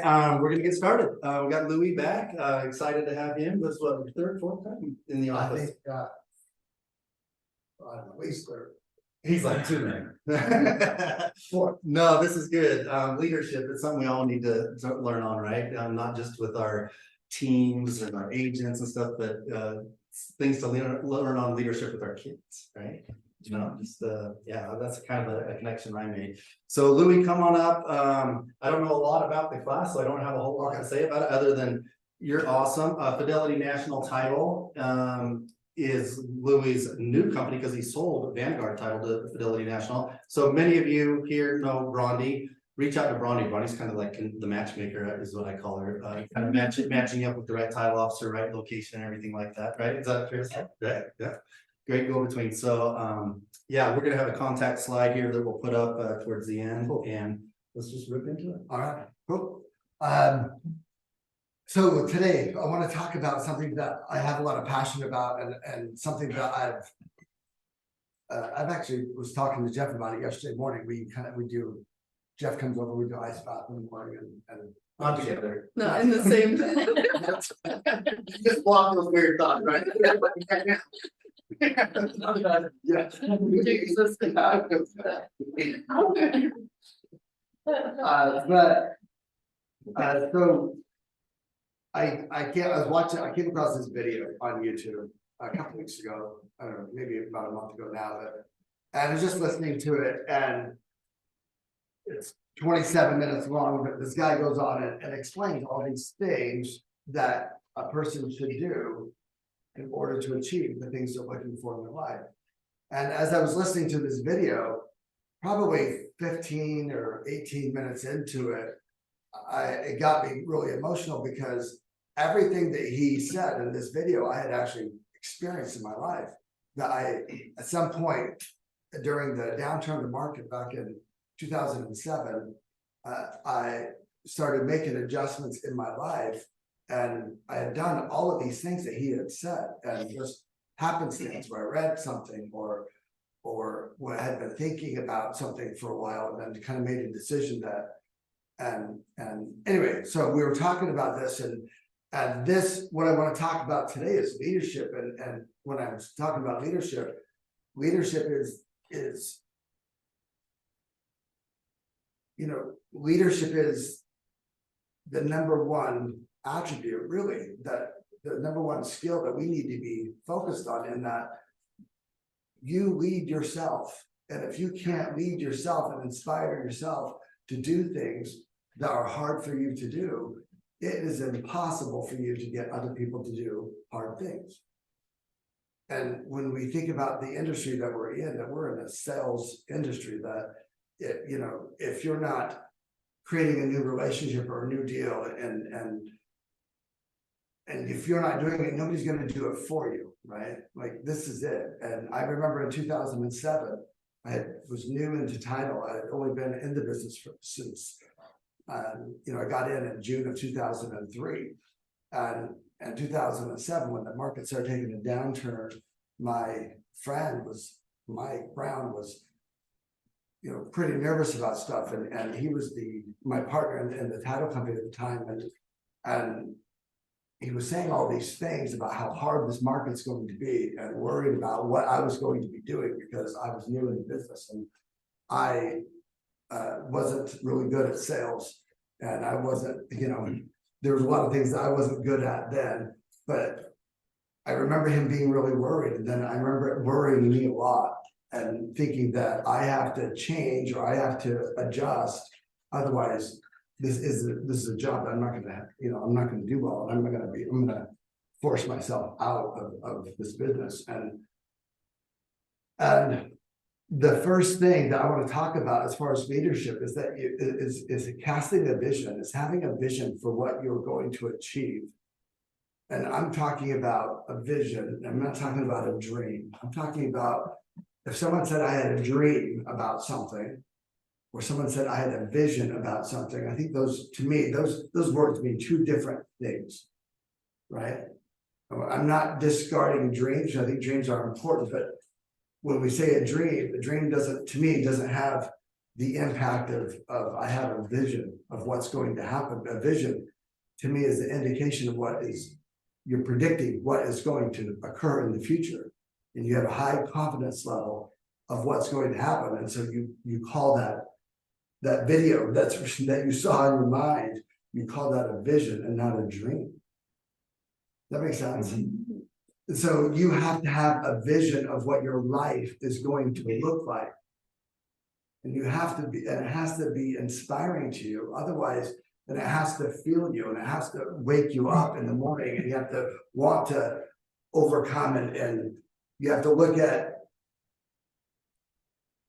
We're gonna get started. We got Louie back. Excited to have him. This is what, third, fourth time in the I office. think, I don't know, at least they're. He's like two men. No, this is good. Leadership is something we all need to learn on, right? Not just with our teams and our agents and stuff, but things to learn on leadership with our kids, right? You know, just yeah, that's kind of a connection I made. So Louie, come on up. I don't know a lot about the class, so I don't have a whole lot to say about it other than you're awesome. Fidelity National Title is Louie's new company because he sold Vanguard title to Fidelity National. So many of you here know Brondi. Reach out to Brondi. Brondi's kind of like the matchmaker is what I call her. Kind of matching up with the right title officer, right location, everything like that, right? Is that fair to say? Right? Yeah. Great go between. So yeah, we're gonna have a contact slide here that we'll put up towards the end, and let's just rip into it. All right, cool. So today I want to talk about something that I have a lot of passion about, and something that I've actually was talking to Jeff about it yesterday morning. Jeff comes over, we do ice bath in the morning, and Not together. Not in the same. Just block those weird thoughts, right? yeah. So I came across this video on YouTube a couple weeks ago. I don't know, maybe about a month ago now, and I was just listening to it, and it's 27 minutes long, but this guy goes on and explains all these things that a person should do in order to achieve the things they're looking for in their life. And as I was listening to this video, probably 15 or 18 minutes into it, it got me really emotional because everything that he said in this video, I had actually experienced in my life. That at some point during the downturn of the market back in 2007, I started making adjustments in my life, and I had done all of these things that he had said, and just happenstance where I read something or what I had been thinking about something for a while, and then kind of made a decision that, and anyway, so we were talking about this, and this, what I want to talk about today is leadership, and when I was talking about leadership is you know, leadership is the number one attribute, really, that the number one skill that we need to be focused on, in that you lead yourself. And if you can't lead yourself and inspire yourself to do things that are hard for you to do, it is impossible for you to get other people to do hard things. And when we think about the industry that we're in a sales industry, that you know, if you're not creating a new relationship or a new deal, and if you're not doing it, nobody's going to do it for you, right? Like, this is it. And I remember in 2007, I was new into title. I had only been in the business since, you know, I got in June of 2003, and in 2007, when the market started taking a downturn, my friend Mike Brown was, you know, pretty nervous about stuff, and he was my partner in the title company at the time, and he was saying all these things about how hard this market's going to be, and worried about what I was going to be doing because I was new in the business, and I wasn't really good at sales, and I wasn't, you know, there was a lot of things that I wasn't good at then, but I remember him being really worried, and then I remember it worrying me a lot, and thinking that I have to change or I have to adjust, otherwise this is a job that I'm not going to have, you know, I'm not going to do well, and I'm going to force myself out of this business. And the first thing that I want to talk about as far as leadership is that is casting a vision, is having a vision for what you're going to achieve. And I'm talking about a vision. I'm not talking about a dream. I'm talking about, if someone said I had a dream about something, or someone said I had a vision about something, I think those, to me, those words mean two different things, right? I'm not discarding dreams. I think dreams are important, but when we say a dream doesn't, to me, doesn't have the impact of I have a vision of what's going to happen. A vision to me is the indication of what is, you're predicting what is going to occur in the future. And you have a high confidence level of what's going to happen. And so you call that video that you saw in your mind, you call that a vision and not a dream. That makes sense? Mm-hmm. So you have to have a vision of what your life is going to look like. And you have to be, and it has to be inspiring to you. Otherwise, then it has to feel you and it has to wake you up in the morning, and you have to want to overcome and you have to look at,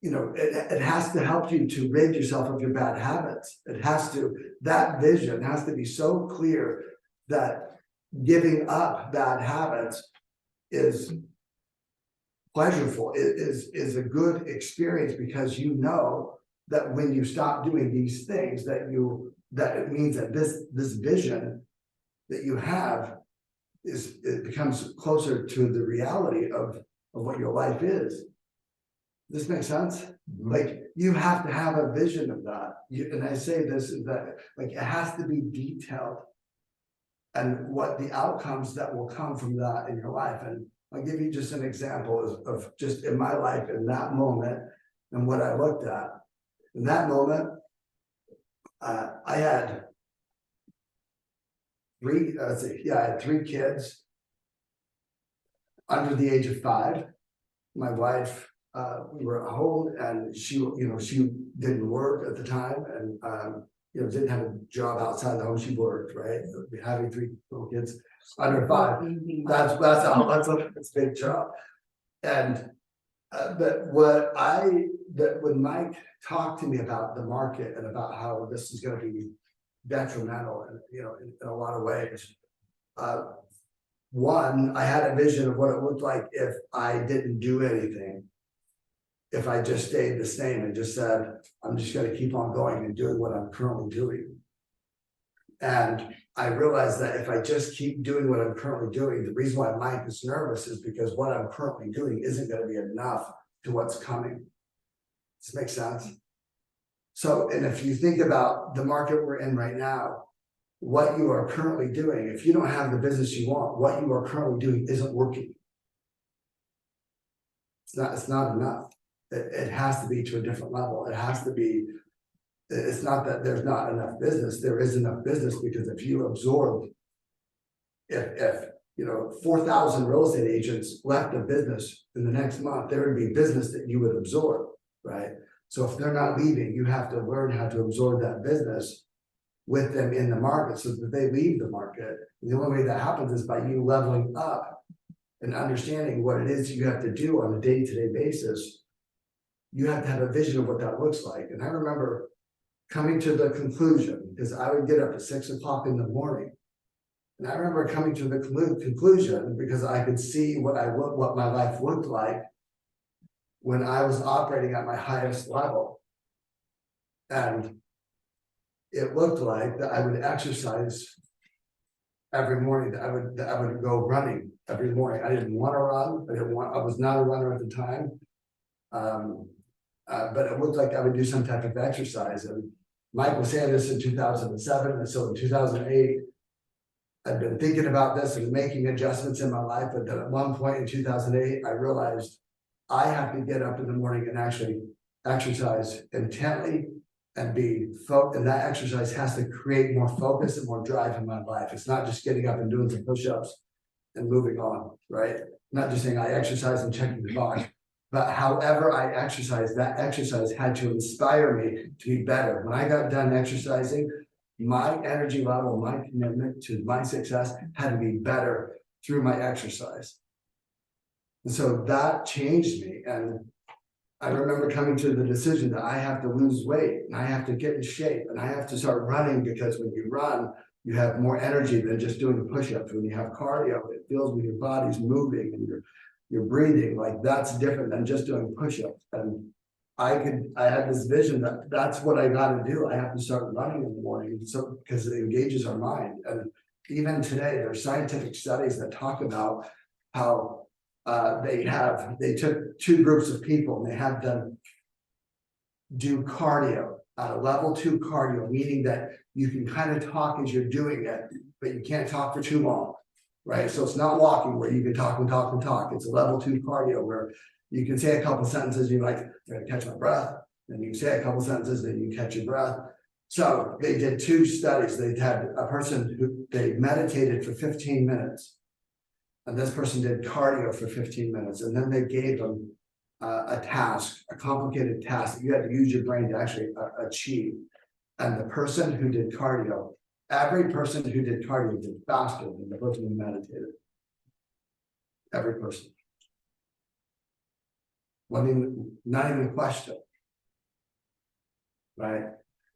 you know, it has to help you to rid yourself of your bad habits. It has to, that vision has to be so clear that giving up bad habits is pleasurable, is a good experience, because you know that when you stop doing these things, that it means that this vision that you have it becomes closer to the reality of what your life is. This makes sense? Mm-hmm. Like, you have to have a vision of that. And I say this is that, like, it has to be detailed, and what the outcomes that will come from that in your life. And I'll give you just an example of just in my life in that moment and what I looked at. In that moment, I had I had 3 kids under the age of 5. My wife, we were at home, and she didn't work at the time, and didn't have a job outside the home. She worked, right? Having 3 little kids under 5, that's a big job. And but when Mike talked to me about the market and about how this is going to be detrimental, and in a lot of ways, one, I had a vision of what it looked like if I didn't do anything. If I just stayed the same and just said, I'm just going to keep on going and doing what I'm currently doing. And I realized that if I just keep doing what I'm currently doing, the reason why Mike is nervous is because what I'm currently doing isn't going to be enough to what's coming. Does this make sense? So, and if you think about the market we're in right now, what you are currently doing, if you don't have the business you want, what you are currently doing isn't working. It's not enough. It has to be to a different level. It has to be, it's not that there's not enough business. There is enough business, because if you absorb, if 4,000 real estate agents left the business in the next month, there would be business that you would absorb, right? So if they're not leaving, you have to learn how to absorb that business with them in the market so that they leave the market. And the only way that happens is by you leveling up and understanding what it is you have to do on a day-to-day basis. You have to have a vision of what that looks like. And I remember coming to the conclusion, because I would get up at 6 o'clock in the morning. And I remember coming to the conclusion, because I could see what my life looked like when I was operating at my highest level. And it looked like that I would exercise every morning, that I would go running every morning. I didn't want to run. I was not a runner at the time. But it looked like I would do some type of exercise. And Mike was saying this in 2007. And so in 2008, I'd been thinking about this and making adjustments in my life. But then at one point in 2008, I realized I have to get up in the morning and actually exercise intently and be focused. And that exercise has to create more focus and more drive in my life. It's not just getting up and doing some push-ups and moving on, right? Not just saying I exercise and checking the box. But however I exercise, that exercise had to inspire me to be better. When I got done exercising, my energy level, my commitment to my success had to be better through my exercise. And so that changed me. And I remember coming to the decision that I have to lose weight and I have to get in shape and I have to start running, because when you run, you have more energy than just doing push-ups. When you have cardio, it feels when your body's moving and you're breathing, like that's different than just doing push-ups. And I had this vision that that's what I got to do. I have to start running in the morning, so because it engages our mind. And even today, there's scientific studies that talk about how they took 2 groups of people and they had them do cardio at a level 2 cardio, meaning that you can kind of talk as you're doing it, but you can't talk for too long, right? So it's not walking where you can talk and talk and talk. It's a level 2 cardio where you can say a couple sentences, you're like, I'm gonna catch my breath. Then you say a couple sentences, then you catch your breath. So they did 2 studies. They had a person who they meditated for 15 minutes. And this person did cardio for 15 minutes. And then they gave them a task, a complicated task that you had to use your brain to actually achieve. And the person who did cardio, every person who did cardio did faster than the person who meditated. Every person. Not even a question. Right?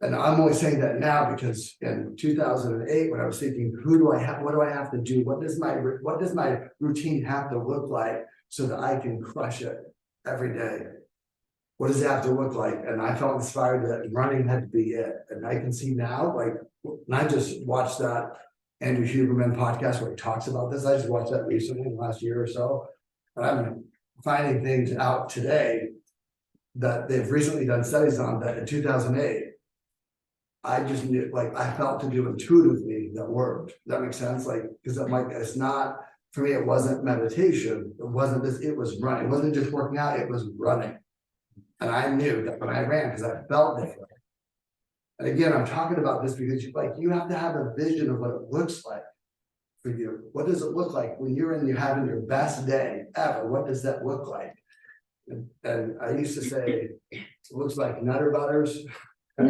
And I'm only saying that now because in 2008, when I was thinking, what do I have to do? What does my routine have to look like so that I can crush it every day? What does it have to look like? And I felt inspired that running had to be it. And I can see now, like, and I just watched that Andrew Huberman podcast where he talks about this. I just watched that recently in the last year or so. And I'm finding things out today that they've recently done studies on that in 2008. I just knew, like, I felt to do intuitively that worked. Does that make sense? Like, because I'm like, it's not, for me, it wasn't meditation. It wasn't this, it was running. It wasn't just working out, it was running. And I knew that when I ran, because I felt different. And again, I'm talking about this because you have to have a vision of what it looks like for you. What does it look like when you're having your best day ever? What does that look like? And I used to say, it looks like Nutter Butters. It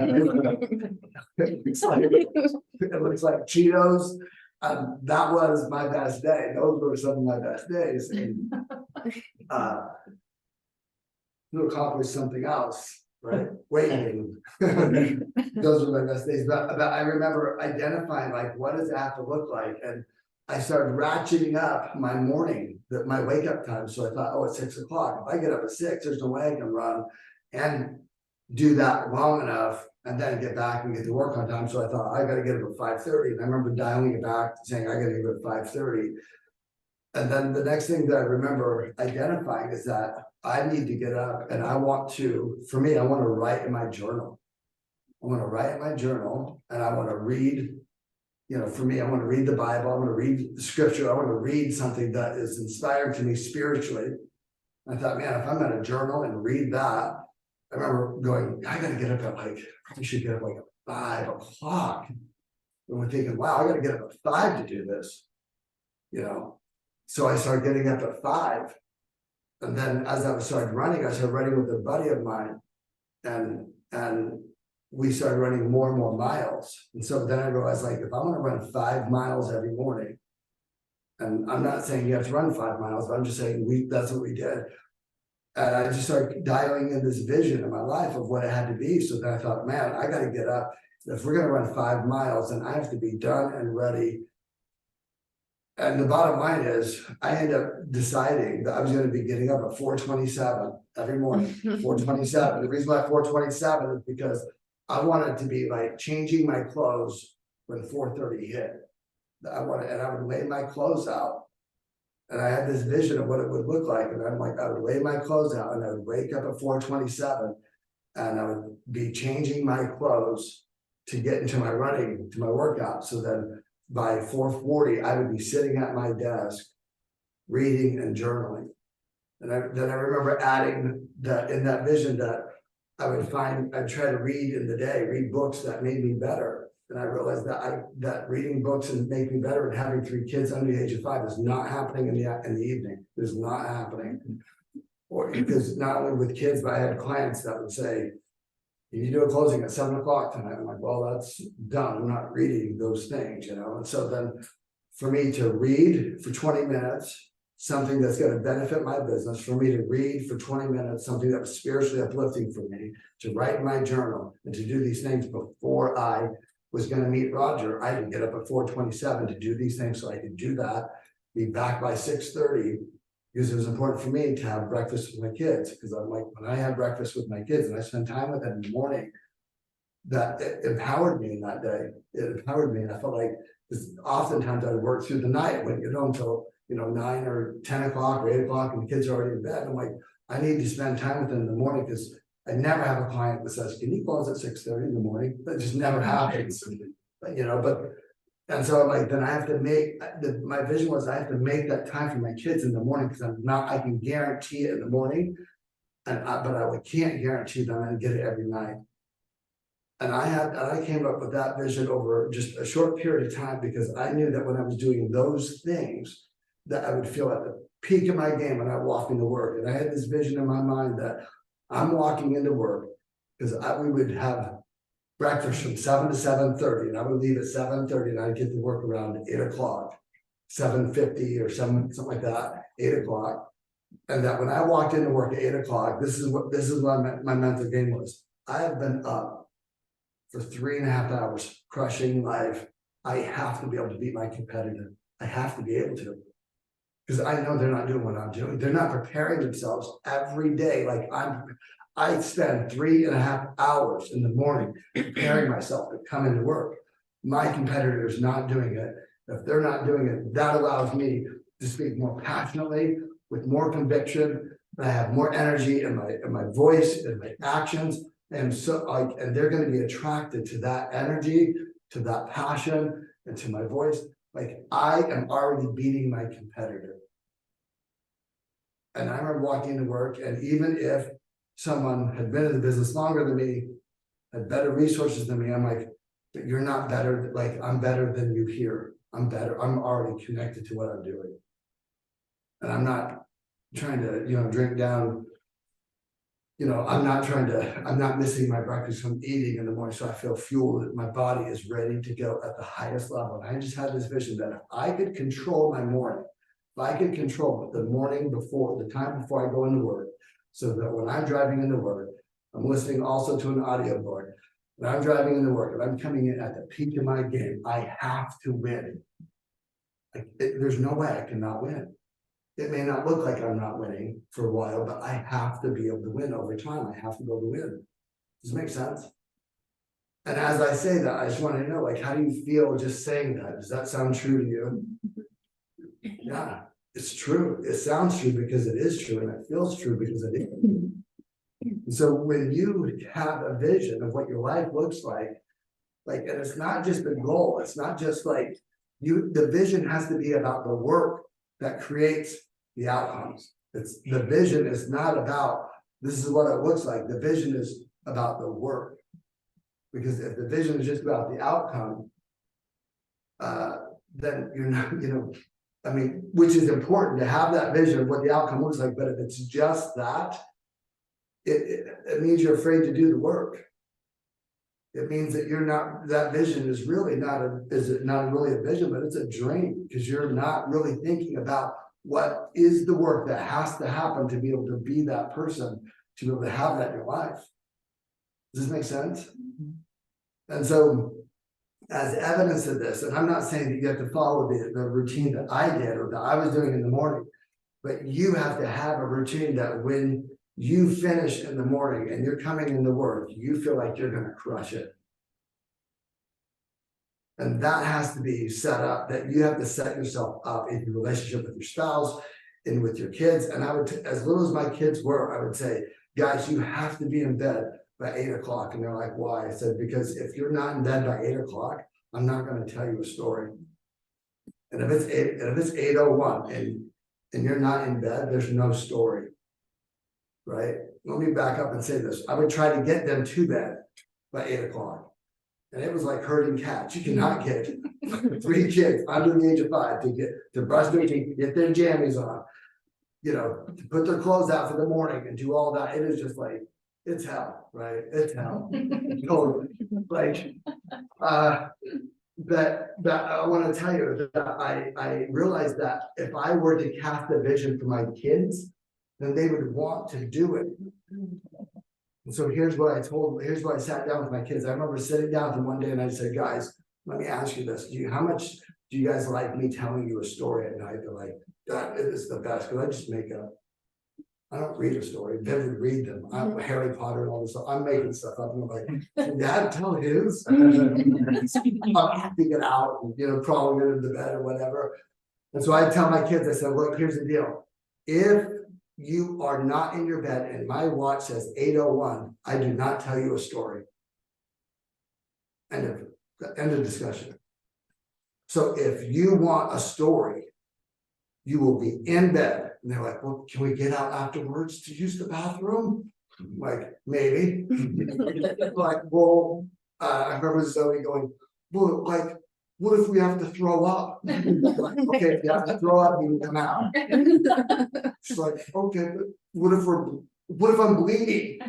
looks like Cheetos. That was my best day. Those were some of my best days. And to accomplish something else, right? Waiting. Those were my best days. But I remember identifying, like, what does it have to look like? And I started ratcheting up my morning, my wake up time. So I thought, oh, it's 6 o'clock. If I get up at 6, there's no way I can run and do that long enough and then get back and get to work on time. So I thought, I got to get up at 5:30. And I remember dialing it back, saying, I got to get up at 5:30. And then the next thing that I remember identifying is that I need to get up and I want to write in my journal. I want to write in my journal and I want to read, for me, I want to read the Bible. I want to read the scripture. I want to read something that is inspiring to me spiritually. I thought, man, if I'm going to journal and read that, I remember going, I got to get up at probably should get up like at 5 o'clock. And we're thinking, wow, I got to get up at 5 to do this, So I started getting up at 5. And then as I started running with a buddy of mine and we started running more and more miles. And so then I realized, like, if I want to run 5 miles every morning, and I'm not saying you have to run 5 miles, but I'm just saying that's what we did. And I just started dialing in this vision in my life of what it had to be. So then I thought, man, I got to get up. If we're going to run 5 miles, then I have to be done and ready. And the bottom line is, I ended up deciding that I was going to be getting up at 4:27 every morning. 4:27. The reason why 4:27 is because I wanted to be like changing my clothes when 4:30 hit. And I would lay my clothes out. And I had this vision of what it would look like. And I'm like, I would lay my clothes out and I would wake up at 4:27 and I would be changing my clothes to get into my running, to my workout. So then by 4:40, I would be sitting at my desk, reading and journaling. And then I remember adding that in that vision that I'd try to read in the day, read books that made me better. And I realized that reading books and make me better and having 3 kids under the age of 5 is not happening in the evening. It's not happening. Or because not only with kids, but I had clients that would say, you do a closing at 7 o'clock tonight. I'm like, well, that's done. I'm not reading those things, And so then for me to read for 20 minutes, something that's going to benefit my business, for me to read for 20 minutes, something that was spiritually uplifting for me, to write in my journal and to do these things before I was going to meet Roger. I had to get up at 4:27 to do these things so I could do that, be back by 6:30. Because it was important for me to have breakfast with my kids. Because I'm like, when I have breakfast with my kids and I spend time with them in the morning, that it empowered me in that day. It empowered me. And I felt like, because oftentimes I would work through the night. I wouldn't get home till 9 or 10 o'clock or 8 o'clock and the kids are already in bed. I'm like, I need to spend time with them in the morning because I never have a client that says, can you close at 6:30 in the morning? That just never happens. But, and so I'm like, then I have to make, my vision was I have to make that time for my kids in the morning, because I can guarantee it in the morning. But I can't guarantee that I'm gonna get it every night. And I came up with that vision over just a short period of time, because I knew that when I was doing those things, that I would feel at the peak of my game when I walked into work. And I had this vision in my mind that I'm walking into work, because we would have breakfast from 7 to 7:30, and I would leave at 7:30, and I'd get to work around 8 o'clock, 7:50 or 7, something like that, 8 o'clock. And that when I walked into work at 8 o'clock, this is what my mental game was. I have been up for 3.5 hours, crushing life. I have to be able to beat my competitor. I have to be able to. Because I know they're not doing what I'm doing. They're not preparing themselves every day like I spend 3.5 hours in the morning preparing myself to come into work. My competitor is not doing it. If they're not doing it, that allows me to speak more passionately, with more conviction. I have more energy in my voice and my actions. And so and they're going to be attracted to that energy, to that passion, and to my voice. Like, I am already beating my competitor. And I remember walking into work, and even if someone had been in the business longer than me, had better resources than me, I'm like, but you're not better. Like, I'm better than you here. I'm better. I'm already connected to what I'm doing. And I'm not trying to, drink down. I'm not missing my breakfast from eating in the morning. So I feel fueled, that my body is ready to go at the highest level. And I just had this vision that if I could control my morning, if I could control the morning before, the time before I go into work, so that when I'm driving into work, I'm listening also to an audiobook. When I'm driving into work and I'm coming in at the peak of my game, I have to win. There's no way I cannot win. It may not look like I'm not winning for a while, but I have to be able to win over time. I have to be able to win. Does it make sense? And as I say that, I just want to know, like, how do you feel just saying that? Does that sound true to you? Yeah, it's true. It sounds true because it is true, and it feels true because it is. And so when you have a vision of what your life looks like, and it's not just a goal, it's not just like the vision has to be about the work that creates the outcomes. The vision is not about, this is what it looks like. The vision is about the work. Because if the vision is just about the outcome, then you're not, which is important to have that vision of what the outcome looks like. But if it's just that, it means you're afraid to do the work. It means that that vision is really not really a vision, but it's a dream, because you're not really thinking about what is the work that has to happen to be able to be that person, to be able to have that in your life. Does this make sense? And so, as evidence of this, and I'm not saying that you have to follow the routine that I did or that I was doing in the morning, but you have to have a routine that when you finish in the morning and you're coming into work, you feel like you're going to crush it. And that has to be set up, that you have to set yourself up in your relationship with your spouse and with your kids. And I would, as little as my kids were, I would say, guys, you have to be in bed by 8 o'clock. And they're like, why? I said, because if you're not in bed by 8 o'clock, I'm not going to tell you a story. And if it's 8:01 and you're not in bed, there's no story. Right? Let me back up and say this. I would try to get them to bed by 8 o'clock. And it was like herding cats. You cannot get 3 kids under the age of 5 to brush their teeth, get their jammies on, to put their clothes out for the morning and do all that. It is just like, it's hell, right? It's hell. Totally. But I want to tell you that I realized that if I were to cast a vision for my kids, then they would want to do it. And so here's what I sat down with my kids. I remember sitting down with them one day and I said, guys, let me ask you this. How much do you guys like me telling you a story at night? They're like, that is the best, because I just make up. I don't read a story. They would read them. I'm Harry Potter and all this stuff. I'm making stuff up. And I'm like, Dad, tell his. I'm acting it out, and, crawling into the bed or whatever. And so I tell my kids, I said, look, here's the deal. If you are not in your bed and my watch says 8:01, I do not tell you a story. End of discussion. So if you want a story, you will be in bed. And they're like, well, can we get out afterwards to use the bathroom? I'm like, maybe. Like, well, I remember Zoe going, well, like, what if we have to throw up? Like, okay, if you have to throw up, you can come out. She's like, okay, but what if I'm bleeding?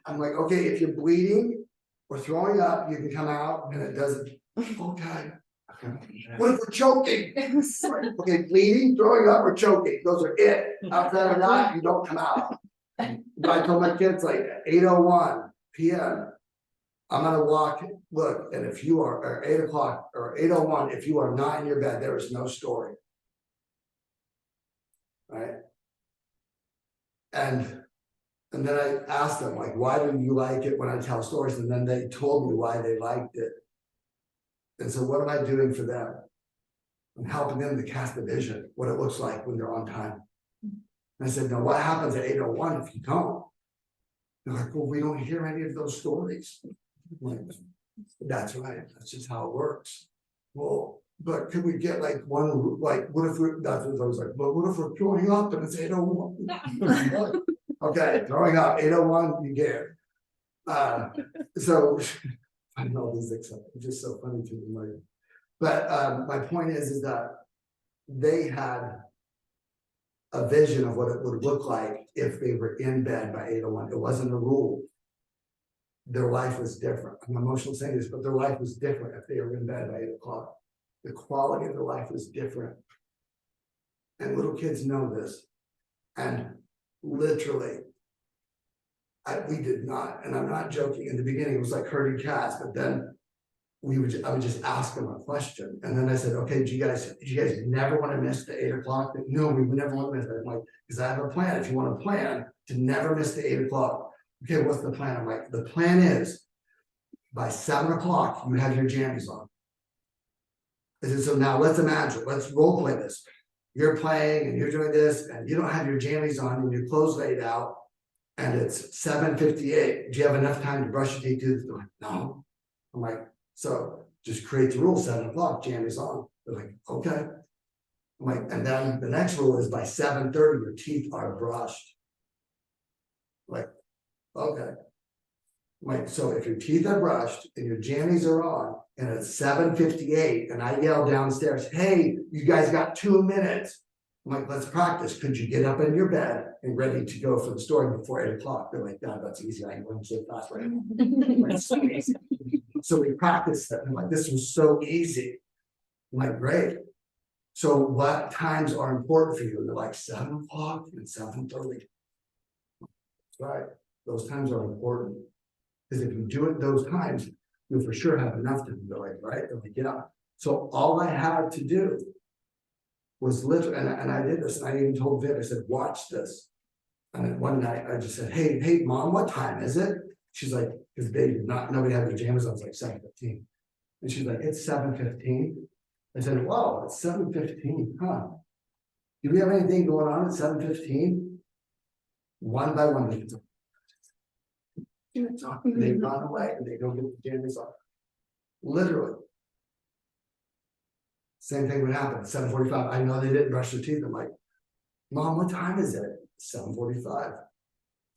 I'm like, okay, if you're bleeding or throwing up, you can come out and it doesn't. Okay. What if we're choking? Okay, bleeding, throwing up, or choking, those are it. Outside of that, you don't come out. But I told my kids like at 8:01 p.m. I'm gonna walk, look, and if you are, or 8 o'clock or 8:01, if you are not in your bed, there is no story. Right? And then I asked them, like, why do you like it when I tell stories? And then they told me why they liked it. And so what am I doing for them? I'm helping them to cast the vision, what it looks like when they're on time. And I said, now what happens at 8:01 if you don't? They're like, well, we don't hear any of those stories. I'm like, that's right, that's just how it works. Well, but could we get like one, like, what if we're, that's what I was like, but what if we're throwing up and it's 8:01? Okay, throwing up, 8:01, you get it. So I know this is just so funny to me. But my point is that they had a vision of what it would look like if they were in bed by 8:01. It wasn't a rule. Their life was different. I'm emotional saying this, but their life was different if they were in bed by 8 o'clock. The quality of their life was different. And little kids know this. And literally, we did not, and I'm not joking. In the beginning, it was like herding cats, but then I would just ask them a question. And then I said, okay, do you guys never want to miss the 8 o'clock? No, we would never want to miss it. I'm like, because I have a plan. If you want a plan to never miss the 8 o'clock, okay, what's the plan? I'm like, the plan is by 7 o'clock, you have your jammies on. I said, so now let's imagine, let's role play this. You're playing and you're doing this, and you don't have your jammies on and your clothes laid out, and it's 7:58. Do you have enough time to brush your teeth? They're like, no. I'm like, so just create the rule, 7 o'clock, jammies on. They're like, okay. I'm like, and then the next rule is by 7:30, your teeth are brushed. Like, okay. Like, so if your teeth are brushed and your jammies are on and it's 7:58 and I yell downstairs, hey, you guys got 2 minutes. I'm like, let's practice. Could you get up in your bed and ready to go for the story before 8 o'clock? They're like, no, that's easy. I can run so fast right now. Like, so easy. So we practiced it. I'm like, this was so easy. I'm like, great. So what times are important for you? And they're like 7 o'clock and 7:30. That's right. Those times are important. Because if you do it those times, you'll for sure have enough to do it, right? They're like, yeah. So all I had to do was literally, and I did this, and I even told Viv, I said, watch this. And then one night I just said, hey, mom, what time is it? She's like, because nobody had their pajamas on, it's like 7:15. And she's like, it's 7:15. I said, wow, it's 7:15, huh? Do we have anything going on at 7:15? One by one, they run away and they go get the pajamas on. Literally. Same thing would happen at 7:45. I know they didn't brush their teeth. I'm like, mom, what time is it? 7:45.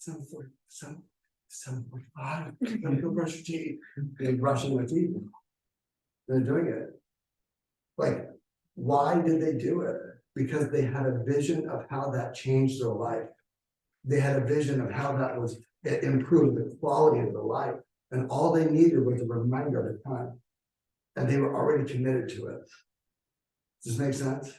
7:45. Let me go brush your teeth. They're brushing their teeth. They're doing it. Like, why did they do it? Because they had a vision of how that changed their life. They had a vision of how that was improved the quality of their life. And all they needed was a reminder at the time. And they were already committed to it. Does this make sense?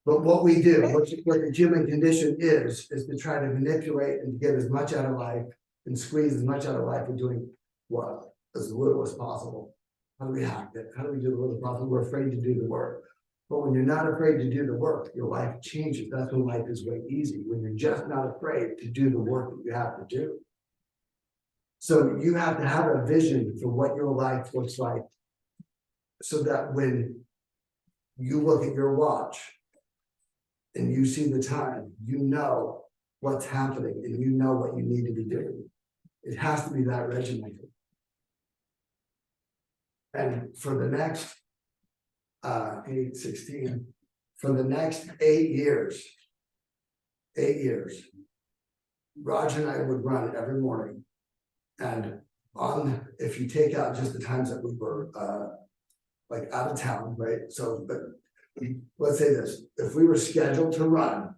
But what we do, what the human condition is to try to manipulate and get as much out of life and squeeze as much out of life and doing what? As little as possible. How do we hack it? How do we do the little possible? We're afraid to do the work. But when you're not afraid to do the work, your life changes. That's when life is way easy. When you're just not afraid to do the work that you have to do. So you have to have a vision for what your life looks like. So that when you look at your watch and you see the time, you know what's happening and you know what you need to be doing. It has to be that regimented. And for the next 16, for the next 8 years, Roger and I would run every morning. And if you take out just the times that we were like out of town, right? So, but let's say this, if we were scheduled to run,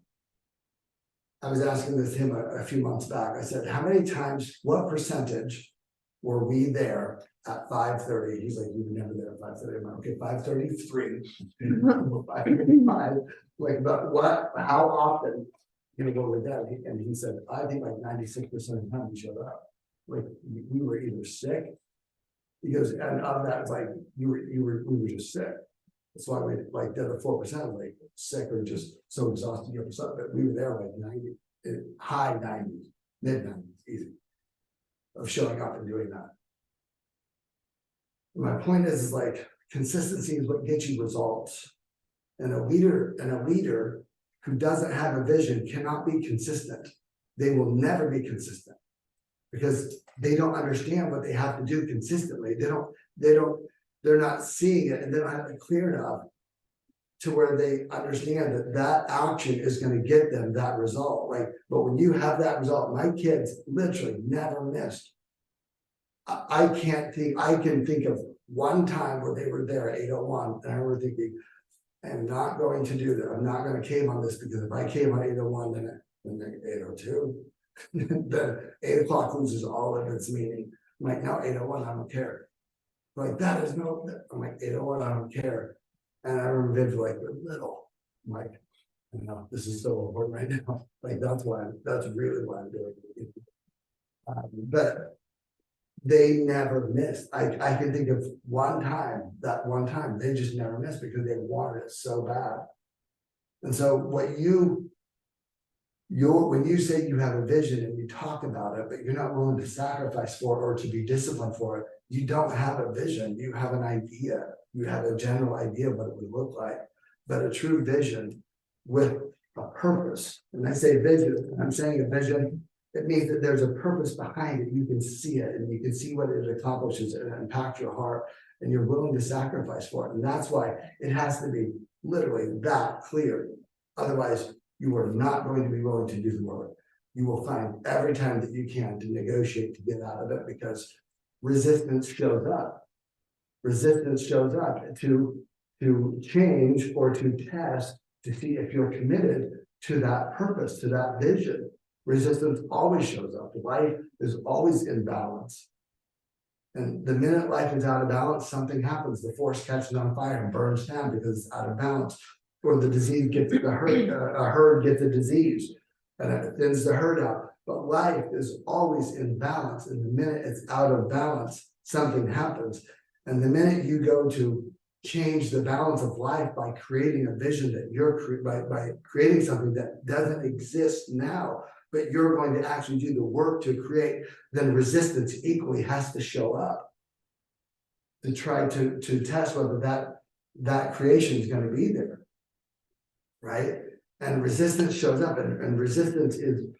I was asking this to him a few months back. I said, how many times, what percentage were we there at 5:30? He's like, you were never there at 5:30. I'm like, okay, 5:33, 5:35. Like, but what, how often, you know, go with that? And he said, I think like 96% of the time we showed up. Like, we were either sick. He goes, and of that, it's like, we were just sick. That's why we like the other 4% like sick or just so exhausted, but we were there like 90, high 90s, mid 90s, easy, of showing up and doing that. My point is like consistency is what gets you results. And a leader who doesn't have a vision cannot be consistent. They will never be consistent because they don't understand what they have to do consistently. They're not seeing it and they don't have it clear enough to where they understand that that action is going to get them that result. Like, but when you have that result, my kids literally never missed. I can think of one time where they were there at 8:01 and I remember thinking, I'm not going to do that. I'm not going to cave on this because if I cave on 8:01, then 8:02, then 8 o'clock loses all of its meaning. I'm like, now 8:01, I don't care. Like that is no, I'm like 8:01, I don't care. And I remember Vince like little, I'm like, you know, this is so important right now. Like that's really why I'm doing it. But they never missed. I can think of one time they just never missed because they wanted it so bad. And so when you say you have a vision and you talk about it, but you're not willing to sacrifice for it or to be disciplined for it, you don't have a vision. You have an idea. You have a general idea of what it would look like, but a true vision with a purpose. And I say vision, I'm saying a vision, it means that there's a purpose behind it. You can see it and you can see what it accomplishes and impact your heart and you're willing to sacrifice for it. And that's why it has to be literally that clear. Otherwise, you are not going to be willing to do the work. You will find every time that you can to negotiate to get out of it because resistance shows up. Resistance shows up to change or to test to see if you're committed to that purpose, to that vision. Resistance always shows up. Life is always in balance. And the minute life is out of balance, something happens. The forest catches on fire and burns down because it's out of balance. Or the disease gets the herd, a herd gets a disease and it thins the herd out. But life is always in balance. And the minute it's out of balance, something happens. And the minute you go to change the balance of life by creating a vision that you're by creating something that doesn't exist now, but you're going to actually do the work to create, then resistance equally has to show up to try to test whether that creation is going to be there. Right? And resistance shows up, and resistance isn't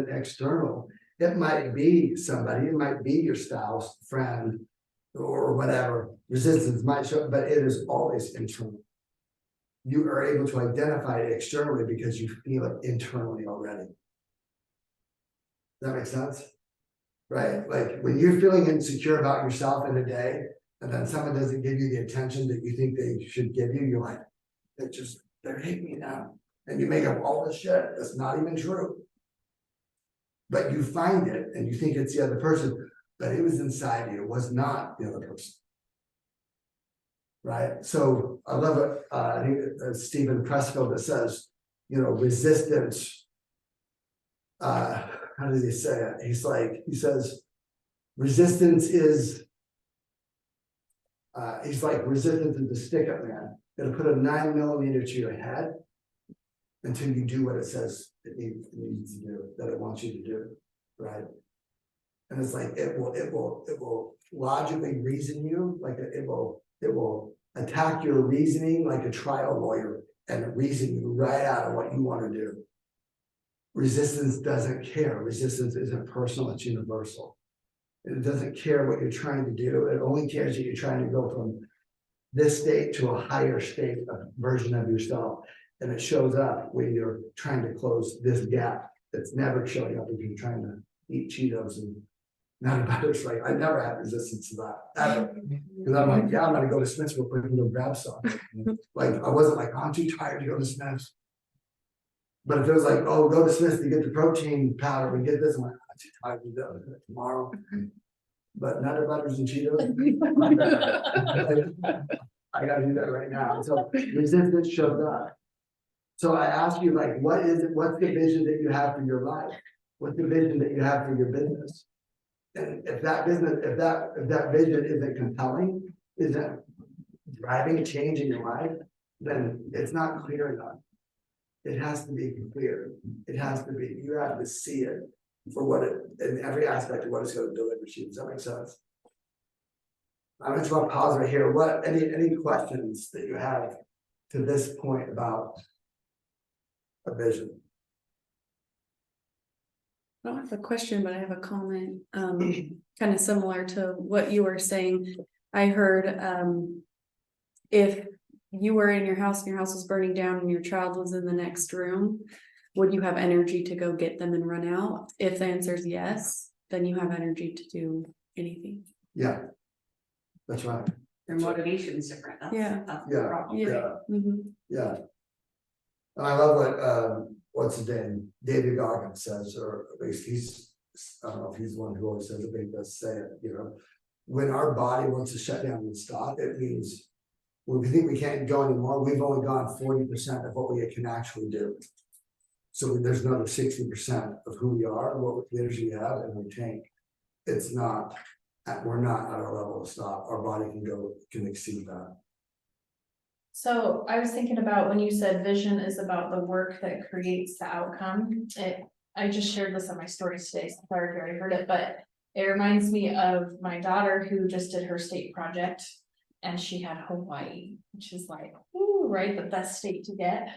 external. It might be somebody, it might be your spouse, friend, or whatever. Resistance might show up, but it is always internal. You are able to identify it externally because you feel it internally already. Does that make sense? Right? Like when you're feeling insecure about yourself in a day, and then someone doesn't give you the attention that you think they should give you, you're like, they're hating me now. And you make up all this shit that's not even true. But you find it and you think it's the other person, but it was inside you. It was not the other person. Right? So I love it. I think Stephen Pressfield that says, resistance. How does he say it? He says, resistance is, resistance is the stick up man. It'll put a 9mm to your head until you do what it says it needs to do, that it wants you to do, right? And it's like it will logically reason you, like it will attack your reasoning like a trial lawyer and reason you right out of what you want to do. Resistance doesn't care. Resistance isn't personal, it's universal. It doesn't care what you're trying to do. It only cares that you're trying to go from this state to a higher state, a version of yourself. And it shows up when you're trying to close this gap that's never showing up if you're trying to eat Cheetos and not about it's like I never had resistance to that ever. Because I'm like, yeah, I'm gonna go to Smith's real quick and go grab some. Like I wasn't like, I'm too tired to go to Smith's. But if it was like, oh, go to Smith's to get the protein powder and get this, I'm like, I'm too tired to do it tomorrow. But Nutter Butters and Cheetos. I gotta do that right now. So resistance shows up. So I ask you, like, what is it? What's the vision that you have for your life? What's the vision that you have for your business? And if that business, if that vision isn't compelling, isn't driving a change in your life, then it's not clear enough. It has to be clear. It has to be, you have to see it for what it, in every aspect of what it's going to deliver to you. Does that make sense? I just want to pause right here. What, any questions that you have to this point about a vision? I don't have a question, but I have a comment, kind of similar to what you were saying. I heard, if you were in your house and your house was burning down and your child was in the next room, would you have energy to go get them and run out? If the answer is yes, then you have energy to do anything. Yeah, that's right. Their motivation is different. That's the Yeah. problem. Yeah. Mhm. Yeah. And I love what, what's his name, David Goggins says, or at least he's, I don't know if he's the one who always says it, but he does say it, you know, when our body wants to shut down and stop, it means when we think we can't go anymore, we've only gone 40% of what we can actually do. So there's another 60% of who we are, what energy we have, and we tank. It's not, we're not at our level of stop. Our body can exceed that. So I was thinking about when you said vision is about the work that creates the outcome. I just shared this on my stories today, so I already heard it, but it reminds me of my daughter who just did her state project and she had Hawaii, which is like, ooh, right, the best state to get.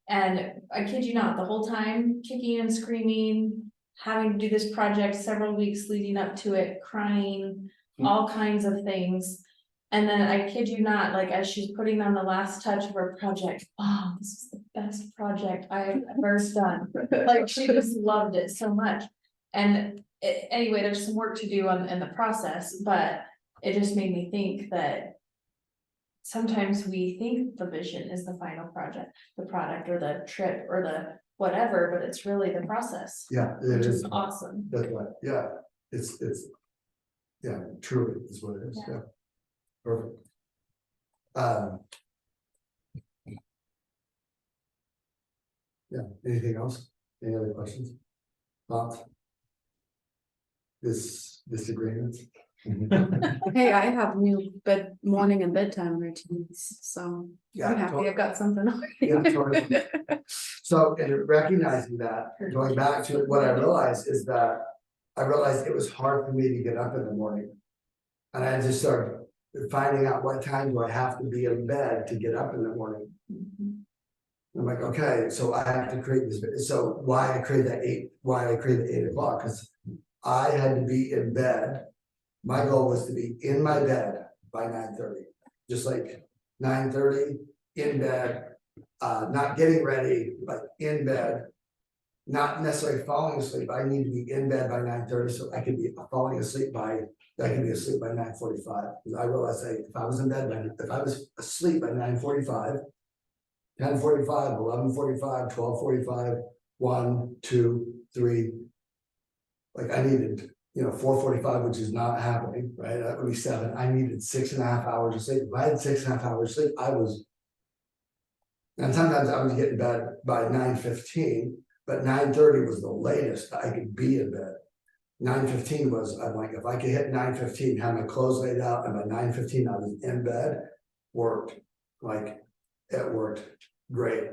And I kid you not, the whole time kicking and screaming, having to do this project several weeks leading up to it, crying, all kinds of things. And then I kid you not, like as she's putting on the last touch of her project, oh, this is the best project I have ever done. Like she just loved it so much. And anyway, there's some work to do in the process, but it just made me think that sometimes we think the vision is the final project, the product or the trip or the whatever, but it's really the process. Yeah, it which is is awesome. That's right. Yeah, it's yeah, truly is what it is. Yeah. Perfect. Yeah, anything else? Any other questions? Thoughts? Disagreements? Hey, I have new morning and bedtime routines, so I'm happy I got something on. Yeah, totally. So, and recognizing that, going back to what I realized is that I realized it was hard for me to get up in the morning. And I just started finding out what time do I have to be in bed to get up in the morning. I'm like, okay, so I have to create this. So why I created the 8 o'clock, because I had to be in bed. My goal was to be in my bed by 9:30, just like 9:30 in bed, not getting ready, but in bed, not necessarily falling asleep. I need to be in bed by 9:30 so I can be falling asleep I can be asleep by 9:45. Because I realized if I was in bed if I was asleep by 9:45, 10:45, 11:45, 12:45, 1, 2, 3. Like I needed, 4:45, which is not happening, right? That would be 7. I needed 6.5 hours of sleep. If I had 6.5 hours of sleep, and sometimes I was getting bed by 9:15, but 9:30 was the latest I could be in bed. 9:15 was, I'm like, if I could hit 9:15, have my clothes laid out, and by 9:15 I was in bed, worked. Like it worked great.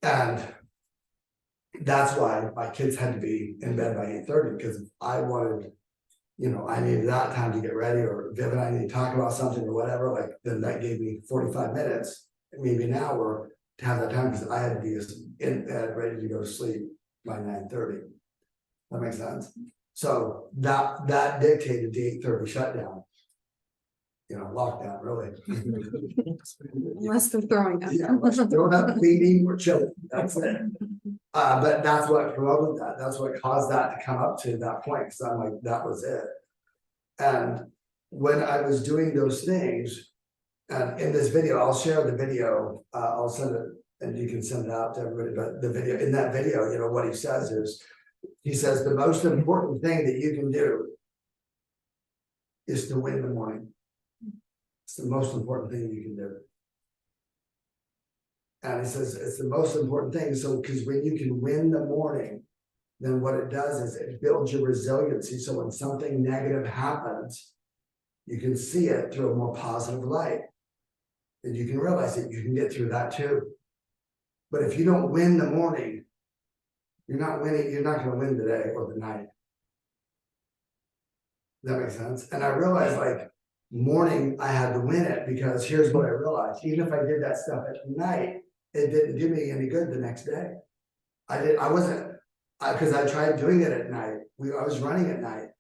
And that's why my kids had to be in bed by 8:30, because if I wanted, I needed that time to get ready, or Viv and I need to talk about something or whatever, like then that gave me 45 minutes, maybe an hour to have that time, because I had to be in bed, ready to go to sleep by 9:30. That makes sense? So that dictated the 8:30 shutdown. You know, lockdown, really. Unless they're throwing up. Yeah, don't have feeding or chilling, that's it. But that's what promoted that, that's what caused that to come up to that point, because I'm like, that was it. And when I was doing those things, and in this video, I'll share the video, I'll send it, and you can send it out to everybody, but the video, in that video, you know, what he says is, he says, the most important thing that you can do is to win the morning. It's the most important thing you can do. And he says, it's the most important thing, so, because when you can win the morning, then what it does is it builds your resiliency, so when something negative happens, you can see it through a more positive light. And you can realize that you can get through that too. But if you don't win the morning, you're not winning, you're not gonna win the day or the night. Does that make sense? And I realized, like, morning, I had to win it, because here's what I realized, even if I did that stuff at night, it didn't do me any good the next day. Because I tried doing it at night, I was running at night,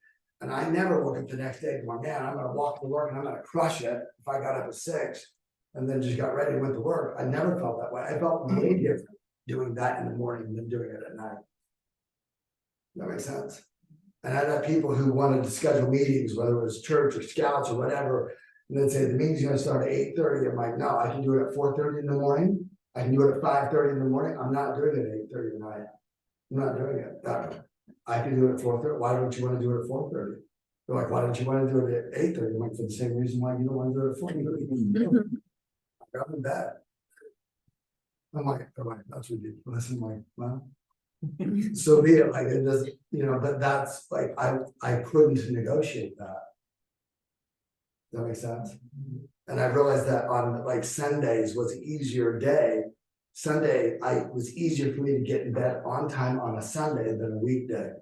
and I never woke up the next day going, man, I'm gonna walk to work and I'm gonna crush it if I got up at 6 and then just got ready and went to work. I never felt that way. I felt way different doing that in the morning than doing it at night. That makes sense? And I had people who wanted to schedule meetings, whether it was church or scouts or whatever, and they'd say, the meeting's gonna start at 8:30. I'm like, no, I can do it at 4:30 in the morning. I can do it at 5:30 in the morning. I'm not doing it at 8:30 at night. I'm not doing it. I can do it at 4:30. Why don't you want to do it at 4:30? They're like, why don't you want to do it at 8:30? I'm like, for the same reason why you don't want to do it at 4:30. I got in bed. I'm like, that's ridiculous. I'm like, well, so be it. Like, it doesn't, you know, but that's like, I couldn't negotiate that. Does that make sense? And I realized that on like Sundays was an easier day. Sunday, it was easier for me to get in bed on time on a Sunday than a weekday.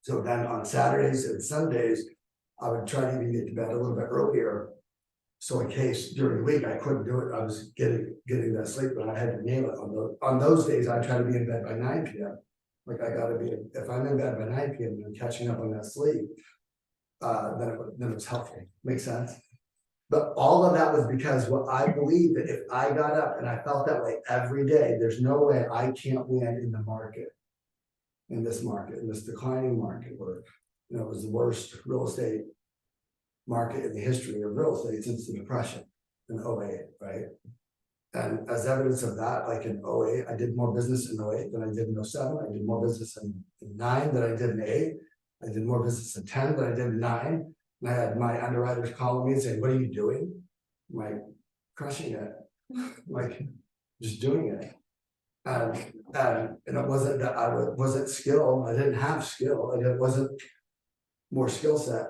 So then on Saturdays and Sundays, I would try to even get to bed a little bit earlier. So in case during the week I couldn't do it, I was getting that sleep, but I had to nail it. On those days, I try to be in bed by 9 p.m. Like, I gotta be, if I'm in bed by 9 p.m. and I'm catching up on that sleep, then it's helpful. Makes sense? But all of that was because what I believe that if I got up and I felt that way every day, there's no way I can't win in the market. In this market, in this declining market, where, you know, it was the worst real estate market in the history of real estate since the Depression in 08, right? And as evidence of that, like in 08, I did more business in 08 than I did in 07. I did more business in 9 than I did in 8. I did more business in 10 than I did in 9. And I had my underwriters calling me and saying, what are you doing? I'm like, crushing it. Like, just doing it. And it wasn't that I wasn't skilled. I didn't have skill. And it wasn't more skill set.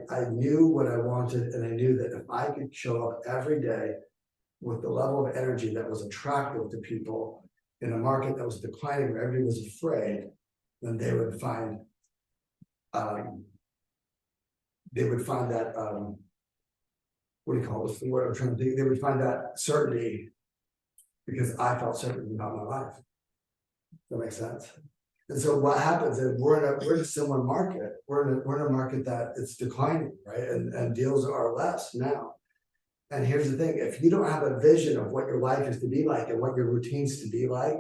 I knew what I wanted, and I knew that if I could show up every day with the level of energy that was attractive to people in a market that was declining, where everybody was afraid, then they would find that what do you call it? What's the word I'm trying to think? They would find that certainty, because I felt certain about my life. That makes sense. And so what happens is we're in a similar market. We're in a market that it's declining, right? And deals are less now. And here's the thing: if you don't have a vision of what your life is to be like and what your routines to be like,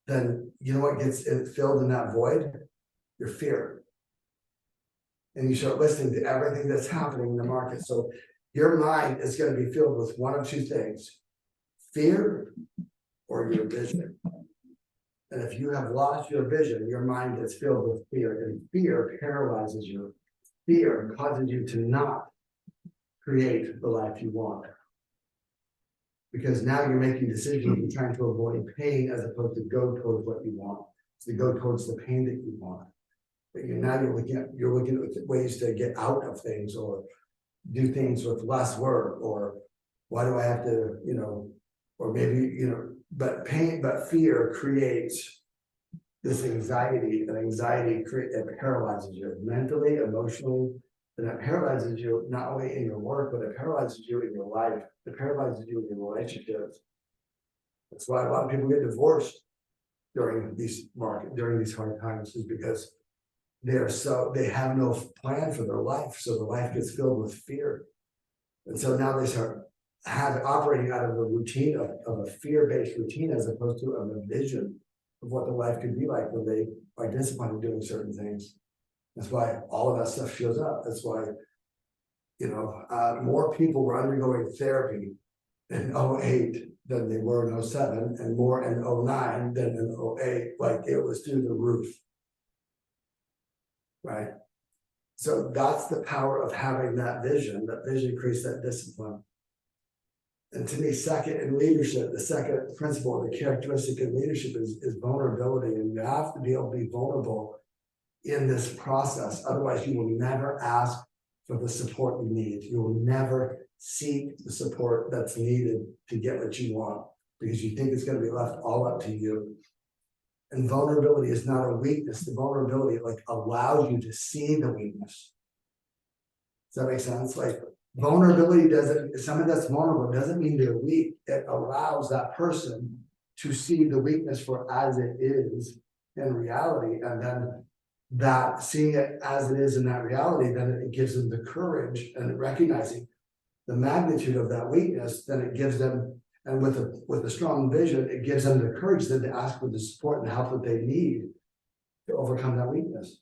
then you know what gets filled in that void? Your fear. And you start listening to everything that's happening in the market. So your mind is going to be filled with one of two things: fear or your vision. And if you have lost your vision, your mind is filled with fear, and fear paralyzes you. Fear causes you to not create the life you want. Because now you're making decisions, you're trying to avoid pain as opposed to go towards what you want. To go towards the pain that you want. But you're looking at ways to get out of things, or do things with less work, or why do I have to, you know, or maybe, you know, but fear creates this anxiety, and it paralyzes you mentally, emotionally, and it paralyzes you not only in your work, but it paralyzes you in your life. It paralyzes you in your relationships. That's why a lot of people get divorced during these hard times, is because they have no plan for their life, so their life gets filled with fear. And so now they start operating out of a routine of a fear-based routine, as opposed to a vision of what their life could be like when they are disciplined in doing certain things. That's why all of that stuff shows up. That's why, more people were undergoing therapy in 08 than they were in 07, and more in 09 than in 08. Like, it was through the roof. Right? So that's the power of having that vision. That vision creates that discipline. And to me, second in leadership, the second principle, the characteristic of leadership is vulnerability. And you have to be able to be vulnerable in this process. Otherwise, you will never ask for the support you need. You will never seek the support that's needed to get what you want, because you think it's going to be left all up to you. And vulnerability is not a weakness. The vulnerability allows you to see the weakness. Does that make sense? Like, vulnerability someone that's vulnerable doesn't mean they're weak. It allows that person to see the weakness for as it is in reality. And then that seeing it as it is in that reality, then it gives them the courage, and recognizing the magnitude of that weakness, then it gives them, and with a strong vision, it gives them the courage then to ask for the support and help that they need to overcome that weakness.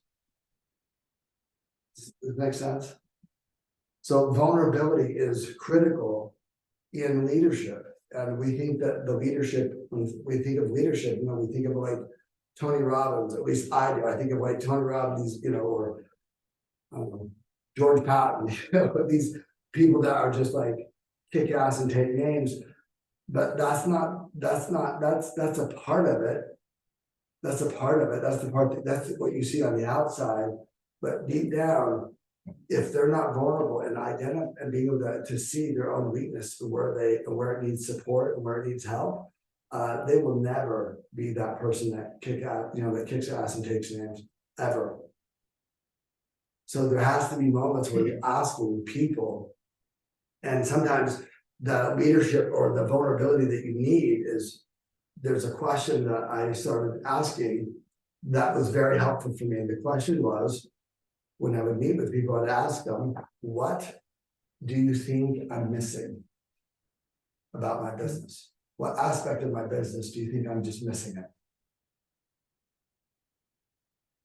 Does it make sense? So vulnerability is critical in leadership. And we think that the leadership, when we think of leadership, we think of like Tony Robbins, at least I do. I think of like Tony Robbins, or George Patton, these people that are just like kick ass and take names. But that's a part of it. That's a part of it. That's what you see on the outside. But deep down, if they're not vulnerable and identify and being able to see their own weakness, where it needs support and where it needs help, they will never be that person that kicks ass and takes names, ever. So there has to be moments where you're asking people, and sometimes the leadership or the vulnerability that you need is, there's a question that I started asking that was very helpful for me. And the question was, when I would meet with people, I'd ask them, what do you think I'm missing about my business? What aspect of my business do you think I'm just missing it?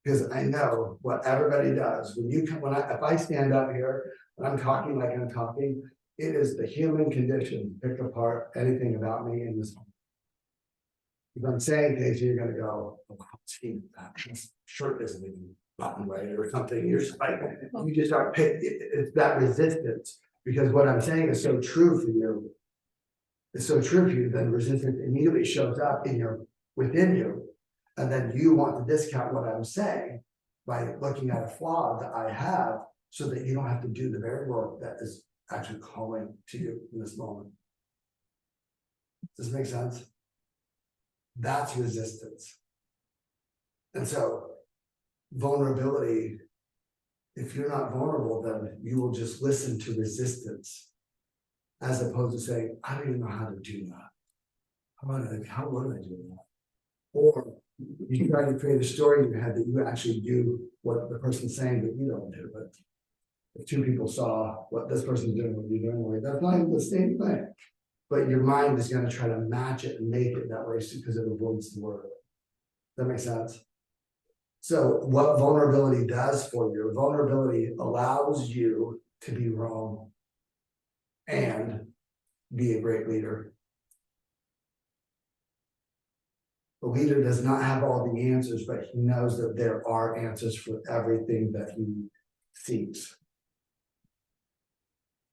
Because I know what everybody does. If I stand up here and I'm talking like I'm talking, it is the human condition to pick apart anything about me in this. If I'm saying things, you're going to go, oh, gee, that shirt isn't even button right or something. You're just like, you just start it's that resistance, because what I'm saying is so true for you. It's so true for you, then resistance immediately shows up within you. And then you want to discount what I'm saying by looking at a flaw that I have, so that you don't have to do the very work that is actually calling to you in this moment. Does this make sense? That's resistance. And so vulnerability, if you're not vulnerable, then you will just listen to resistance, as opposed to saying, I don't even know how to do that. How would I do that? Or you try to create a story in your head that you actually do what the person's saying, but you don't do it. If two people saw what this person's doing, what you're doing, like, that's not even the same thing. But your mind is going to try to match it and make it that way because it avoids the word. That makes sense? So what vulnerability does for you, vulnerability allows you to be wrong and be a great leader. The leader does not have all the answers, but he knows that there are answers for everything that he seeks.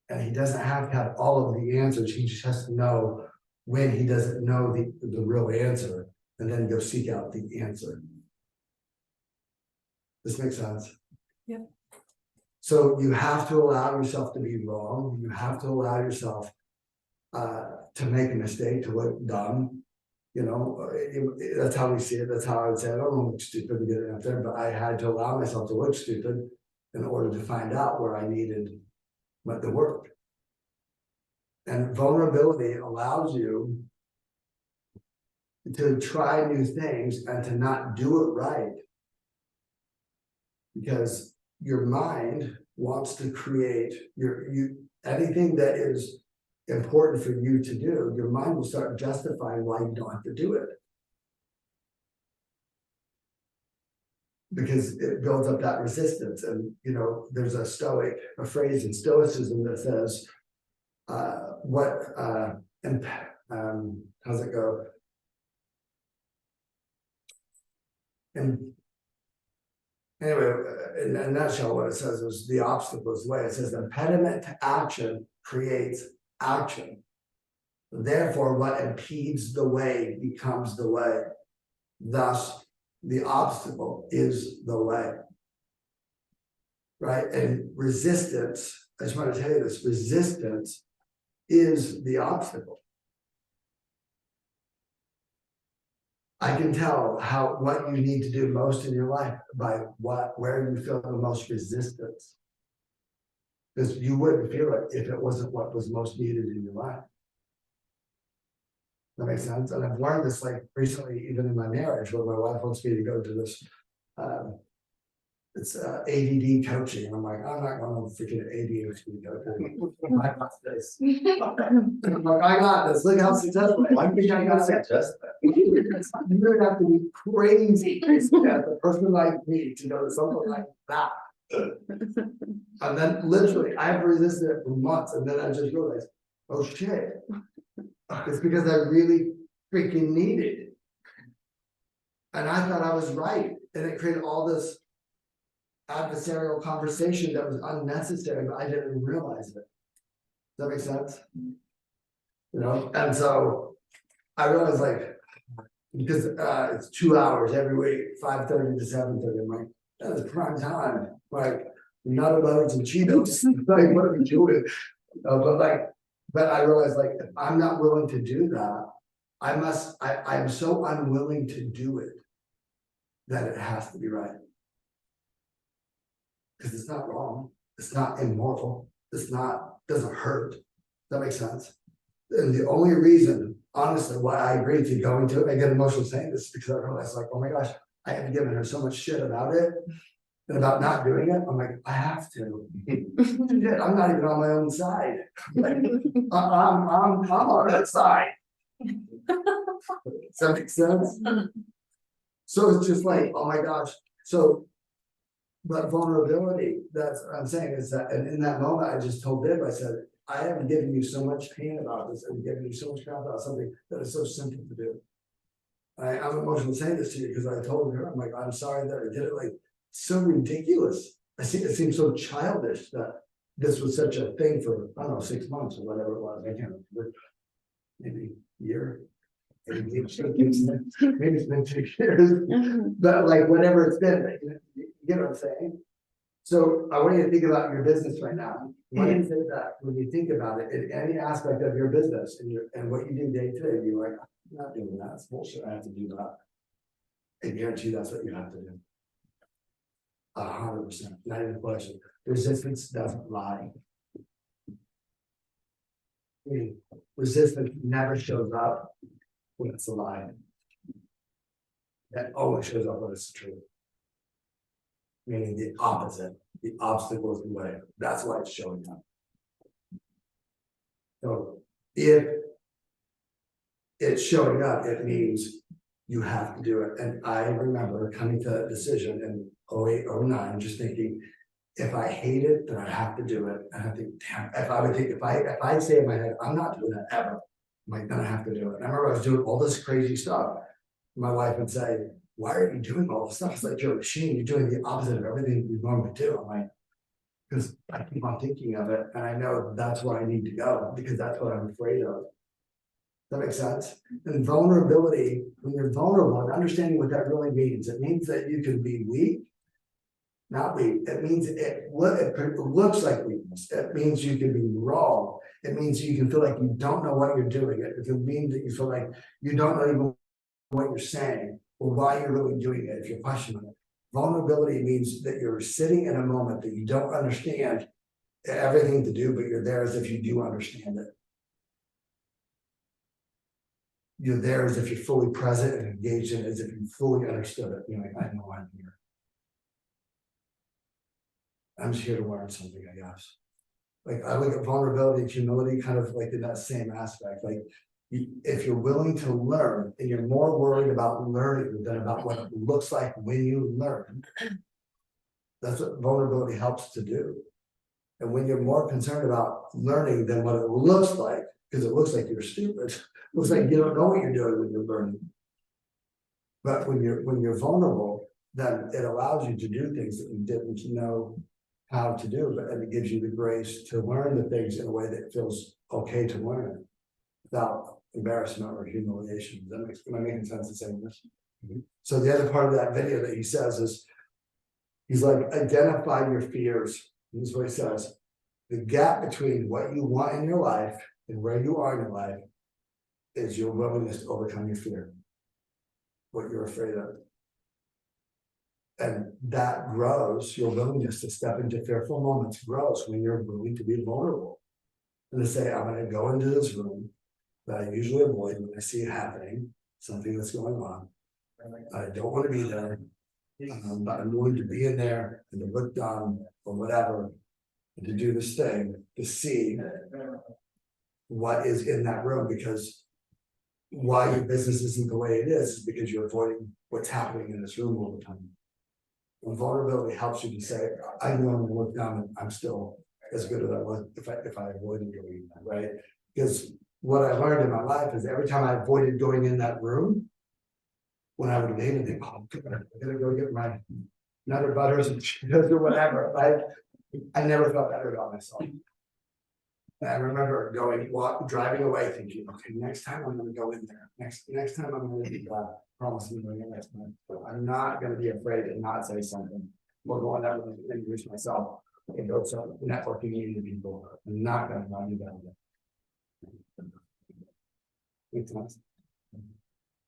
And he doesn't have to have all of the answers. He just has to know when he doesn't know the real answer, and then go seek out the answer. This makes sense? Yep. So you have to allow yourself to be wrong. You have to allow yourself to make a mistake, to look dumb. That's how we see it. That's how I would say, I don't look stupid to get it out there, but I had to allow myself to look stupid in order to find out where I needed the work. And vulnerability allows you to try new things and to not do it right. Because your mind wants to create anything that is important for you to do, your mind will start justifying why you don't have to do it. Because it builds up that resistance. And there's a phrase in Stoicism that says, how's it go? And anyway, in a nutshell, what it says is the obstacle is the way. It says impediment to action creates action. Therefore, what impedes the way becomes the way. Thus, the obstacle is the way. Right? And resistance, I just want to tell you this, resistance is the obstacle. I can tell what you need to do most in your life by where you feel the most resistance. Because you wouldn't feel it if it wasn't what was most needed in your life. That makes sense. And I've learned this like recently, even in my marriage, where my wife wants me to go to this it's ADD coaching. And I'm like, I'm not going to freaking ADHD coaching. I got this. I'm like, I got this. Look how successful. Why do you think I got success? You really have to be crazy as a person like me to know something like that. And then literally, I've resisted it for months, and then I just realized, oh shit, it's because I really freaking need it. And I thought I was right, and it created all this adversarial conversation that was unnecessary, but I didn't realize it. Does that make sense? And so I realized, like, because it's 2 hours every week, 5:30 to 7:30. I'm like, that is prime time. Like, nut butters and Cheetos. Like, what are we doing? But I realized, like, if I'm not willing to do that, I am so unwilling to do it that it has to be right. Because it's not wrong, it's not immoral, doesn't hurt. That makes sense. And the only reason, honestly, why I agreed to going to it, I get emotional saying this, because I realized, like, oh my gosh, I have given her so much shit about it and about not doing it. I'm like, I have to. Shit, I'm not even on my own side. Like, I'm on that side. Does that make sense? So it's just like, oh my gosh. So, but vulnerability, that's what I'm saying, is that, and in that moment, I just told Dib, I said, I have given you so much pain about this, and given you so much crap about something that is so simple to do. I'm emotional saying this to you because I told her, I'm like, I'm sorry that I did it. Like, so ridiculous. It seems so childish that this was such a thing for, I don't know, 6 months or whatever it was. I can't remember. Maybe a year. Maybe it's been 2 years. But like, whatever it's been, you get what I'm saying? So I want you to think about your business right now. Why do you think that when you think about it in any aspect of your business and what you do day to day, you're like, I'm not doing that. It's bullshit. I have to do that. I guarantee that's what you have to do. 100%. Not even a question. Resistance doesn't lie. Resistance never shows up when it's a lie. That always shows up when it's true. Meaning the opposite. The obstacle is the way. That's why it's showing up. So if it's showing up, it means you have to do it. And I remember coming to a decision in 08, 09, just thinking, if I hate it, then I have to do it. And I think, damn, if I say in my head, I'm not doing that ever, I'm like, then I have to do it. And I remember I was doing all this crazy stuff. My wife would say, why are you doing all this stuff? It's like you're a machine, you're doing the opposite of everything you normally do. I'm like, because I keep on thinking of it, and I know that's where I need to go, because that's what I'm afraid of. That makes sense? And vulnerability, when you're vulnerable and understanding what that really means, it means that you can be weak, not weak. It means it looks like weakness. It means you can be wrong. It means you can feel like you don't know what you're doing. It can mean that you feel like you don't know even what you're saying or why you're really doing it if you're questioning it. Vulnerability means that you're sitting in a moment that you don't understand everything to do, but you're there as if you do understand it. you're there as if you're fully present and engaged in it, as if you fully understood it, you're like, I know I'm here. I'm just here to learn something, I guess. Like, I look at vulnerability and humility kind of like in that same aspect, like, if you're willing to learn and you're more worried about learning than about what it looks like when you learn, that's what vulnerability helps to do. And when you're more concerned about learning than what it looks like, because it looks like you're stupid, it looks like you don't know what you're doing when you're learning. But when you're vulnerable, then it allows you to do things that you didn't know how to do, but and it gives you the grace to learn the things in a way that feels okay to learn without embarrassment or humiliation. Am I making sense in saying this? So the other part of that video that he says is, he's like, identify your fears. This is what he says. The gap between what you want in your life and where you are in your life is your willingness to overcome your fear, what you're afraid of. And that grows, your willingness to step into fearful moments grows when you're willing to be vulnerable. And to say, I'm going to go into this room that I usually avoid when I see it happening, something that's going on. I don't want to be there, but I'm willing to be in there and to look down or whatever, and to do this thing, to see what is in that room, because why your business isn't the way it is because you're avoiding what's happening in this room all the time. And vulnerability helps you to say, I know I'm gonna look down and I'm still as good as I was if I avoided going in that, right? Because what I learned in my life is every time I avoided going in that room, when I would leave and think, oh, I gotta go get my nutter butters and Cheetos or whatever, right? I never felt better about myself. And I remember driving away thinking, okay, next time I'm gonna go in there. Next time I'm gonna do that. Promise me doing it next time. I'm not gonna be afraid to not say something. We're going out and introduce myself and go to networking meeting people. I'm not gonna do that. Makes sense.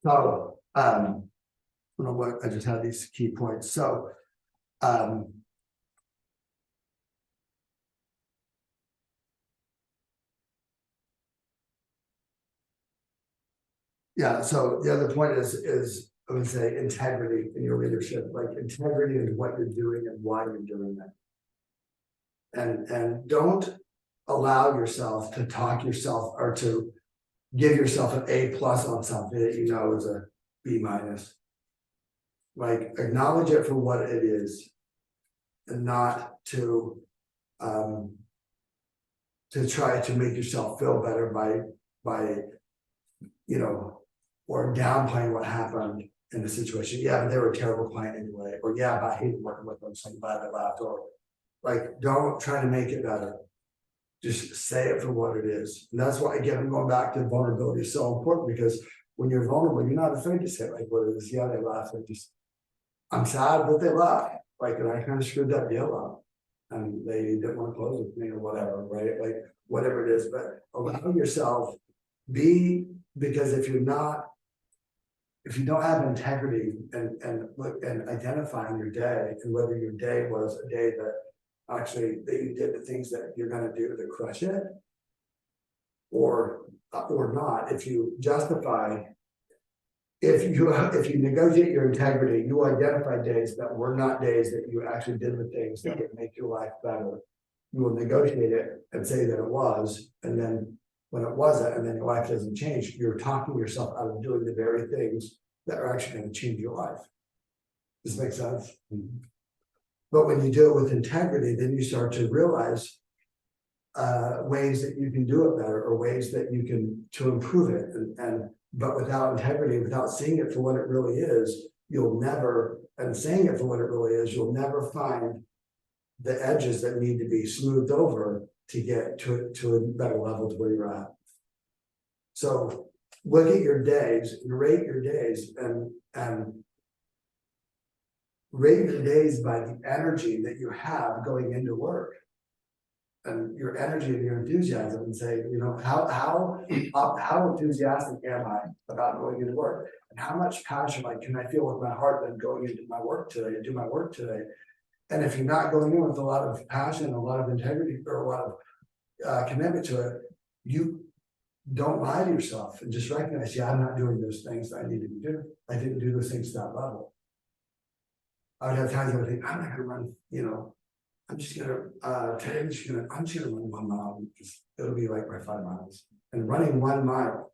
So I just had these key points. So yeah, so the other point is I would say integrity in your leadership, like integrity in what you're doing and why you're doing it. And don't allow yourself to talk yourself or to give yourself an A+ on something that you know is a B-. Like, acknowledge it for what it is and not to try to make yourself feel better by or downplaying what happened in the situation. Yeah, but they were a terrible client anyway. Or yeah, but I hated working with them, so I'm glad I left. Or like, don't try to make it better. Just say it for what it is. And that's why, again, I'm going back to vulnerability is so important, because when you're vulnerable, you're not afraid to say it like what it is. Yeah, they left. I'm sad that they left. Like, and I kind of screwed that deal up. And they didn't want to close with me or whatever, right? Like, whatever it is. But allow yourself because if you don't have integrity and identifying your day and whether your day was a day that actually that you did the things that you're going to do to crush it or not, if you justify, if you negotiate your integrity, you identify days that were not days that you actually did the things that would make your life better. You will negotiate it and say that it was, and then when it wasn't, and then your life doesn't change, you're talking yourself out of doing the very things that are actually going to change your life. Does this make sense? Mm-hmm. But when you do it with integrity, then you start to realize ways that you can do it better or ways that you can to improve it. But without integrity, without seeing it for what it really is, saying it for what it really is, you'll never find the edges that need to be smoothed over to get to a better level to where you're at. So look at your days and rate your days and rate your days by the energy that you have going into work and your energy and your enthusiasm, and say, how enthusiastic am I about going into work, and how much passion can I feel with my heart than going into my work today and do my work today. And if you're not going in with a lot of passion, a lot of integrity, or a lot of commitment to it, don't lie to yourself and just recognize, yeah, I'm not doing those things that I need to be doing. I didn't do those things to that level. I would have times I would think, I'm not gonna run, I'm just gonna, today I'm just gonna run 1 mile. It'll be like my 5 miles. And running 1 mile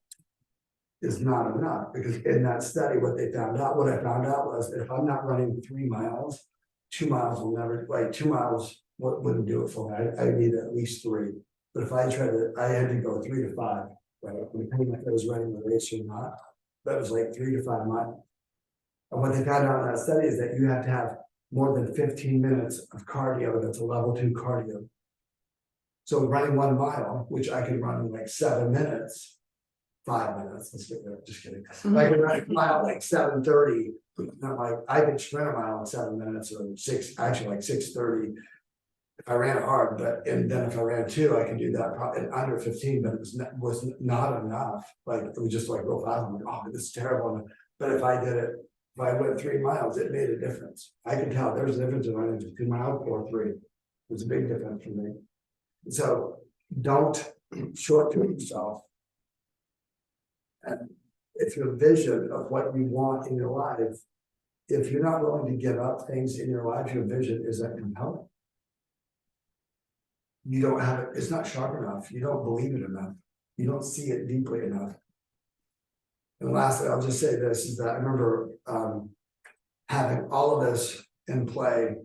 is not enough, because in that study, what I found out was that if I'm not running 3 miles, 2 miles will never, like 2 miles wouldn't do it for me. I need at least 3. But if I I had to go 3 to 5, right? Depending if I was running the race or not, that was like 3 to 5 miles. And what they found out in that study is that you have to have more than 15 minutes of cardio. That's a level 2 cardio. So running 1 mile, which I could run in like 7 minutes, 5 minutes, let's get there, just kidding. I could run a mile like 7:30. I'm like, I could sprint a mile in 7 minutes or 6, actually like 6:30. If I ran hard, and then if I ran 2, I could do that probably in under 15, but it was not enough. Like, it was just like real fast. I'm like, oh, this is terrible. But if I did it, if I went 3 miles, it made a difference. I could tell there's a difference in running 2 miles or 3. It was a big difference for me. So don't shortcut yourself. And if your vision of what you want in your life, if you're not willing to give up things in your life, your vision isn't compelling. You don't have it, it's not sharp enough, you don't believe it enough, you don't see it deeply enough. And lastly, I'll just say this, is that I remember having all of this in play.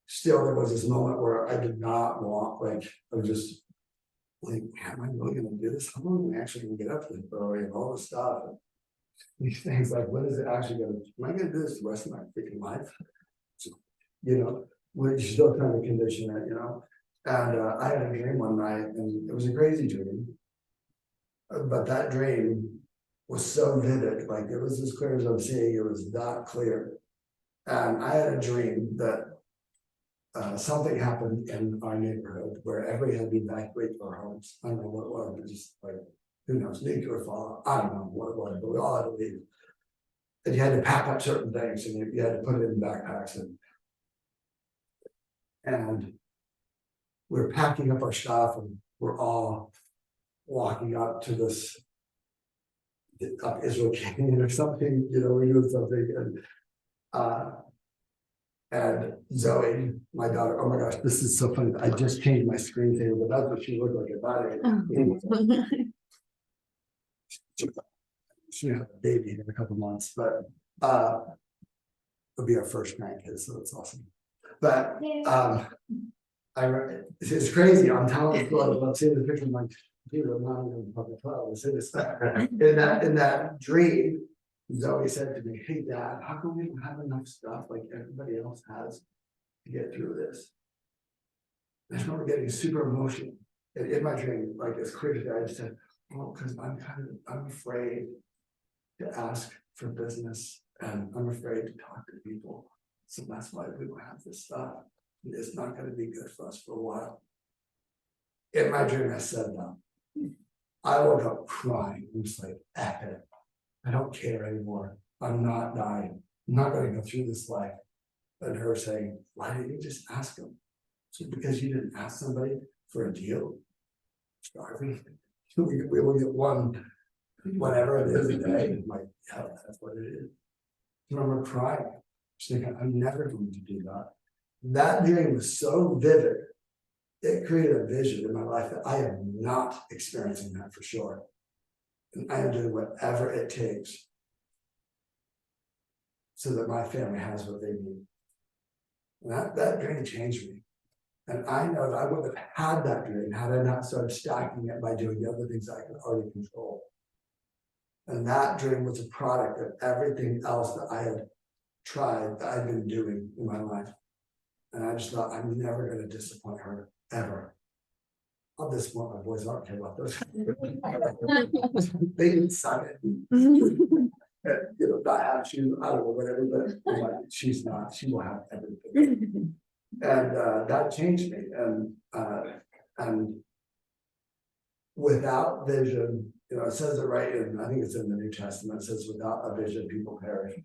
Still, there was this moment where I did not want, like, I was just like, am I really gonna do this? How long am I actually gonna get up this early and all this stuff? And these things, like, when is it actually gonna, am I gonna do this the rest of my freaking life? So, we're still trying to condition it, And I had a dream one night, and it was a crazy dream. But that dream was so vivid, like it was as clear as I'm seeing, it was that clear. And I had a dream that something happened in our neighborhood where everybody had to evacuate their homes. I don't know what it was, but just like, who knows, nuclear fallout, I don't know what it was, but we all had to leave. And you had to pack up certain things, and you had to put it in backpacks. And we're packing up our stuff, and we're all walking up to this up Israel Canyon or something, we're doing something, and Zoe, my daughter, oh my gosh, this is so funny. I just changed my screensaver, but that's what she looked like about it. She had a baby in a couple months, but it'll be our first grandkid, so that's awesome. But it's crazy. I'm telling you, I'm seeing the picture of my computer. I'm not even public cloud. In that dream, Zoe said to me, "Hey, Dad, how come we don't have enough stuff like everybody else has to get through this?" I just remember getting super emotional in my dream, like as clear as I just said, "Well, because I'm afraid to ask for business, and I'm afraid to talk to people. So that's why we don't have this stuff. It's not going to be good for us for a while." In my dream, I said that. I woke up crying. I'm just like, F it. I don't care anymore. I'm not dying. I'm not going to go through this life. And her saying, "Why didn't you just ask them?" So because you didn't ask somebody for a deal, starving. We will get one, whatever it is a day. I'm like, yeah, that's what it is. I remember crying. Just thinking, I'm never going to do that. That dream was so vivid. It created a vision in my life that I am not experiencing that for sure. And I am doing whatever it takes so that my family has what they need. And that dream changed me. And I know that I wouldn't have had that dream had I not started stacking it by doing the other things I could already control. And that dream was a product of everything else that I had tried, that I've been doing in my life. And I just thought, I'm never going to disappoint her, ever. I'll disappoint my boys, I don't care about those. They didn't sign it. Not have shoes, I don't know, whatever, but like, she's not, she will have everything. And that changed me. And without vision, it says it right in, I think it's in the New Testament, it says, without a vision, people perish.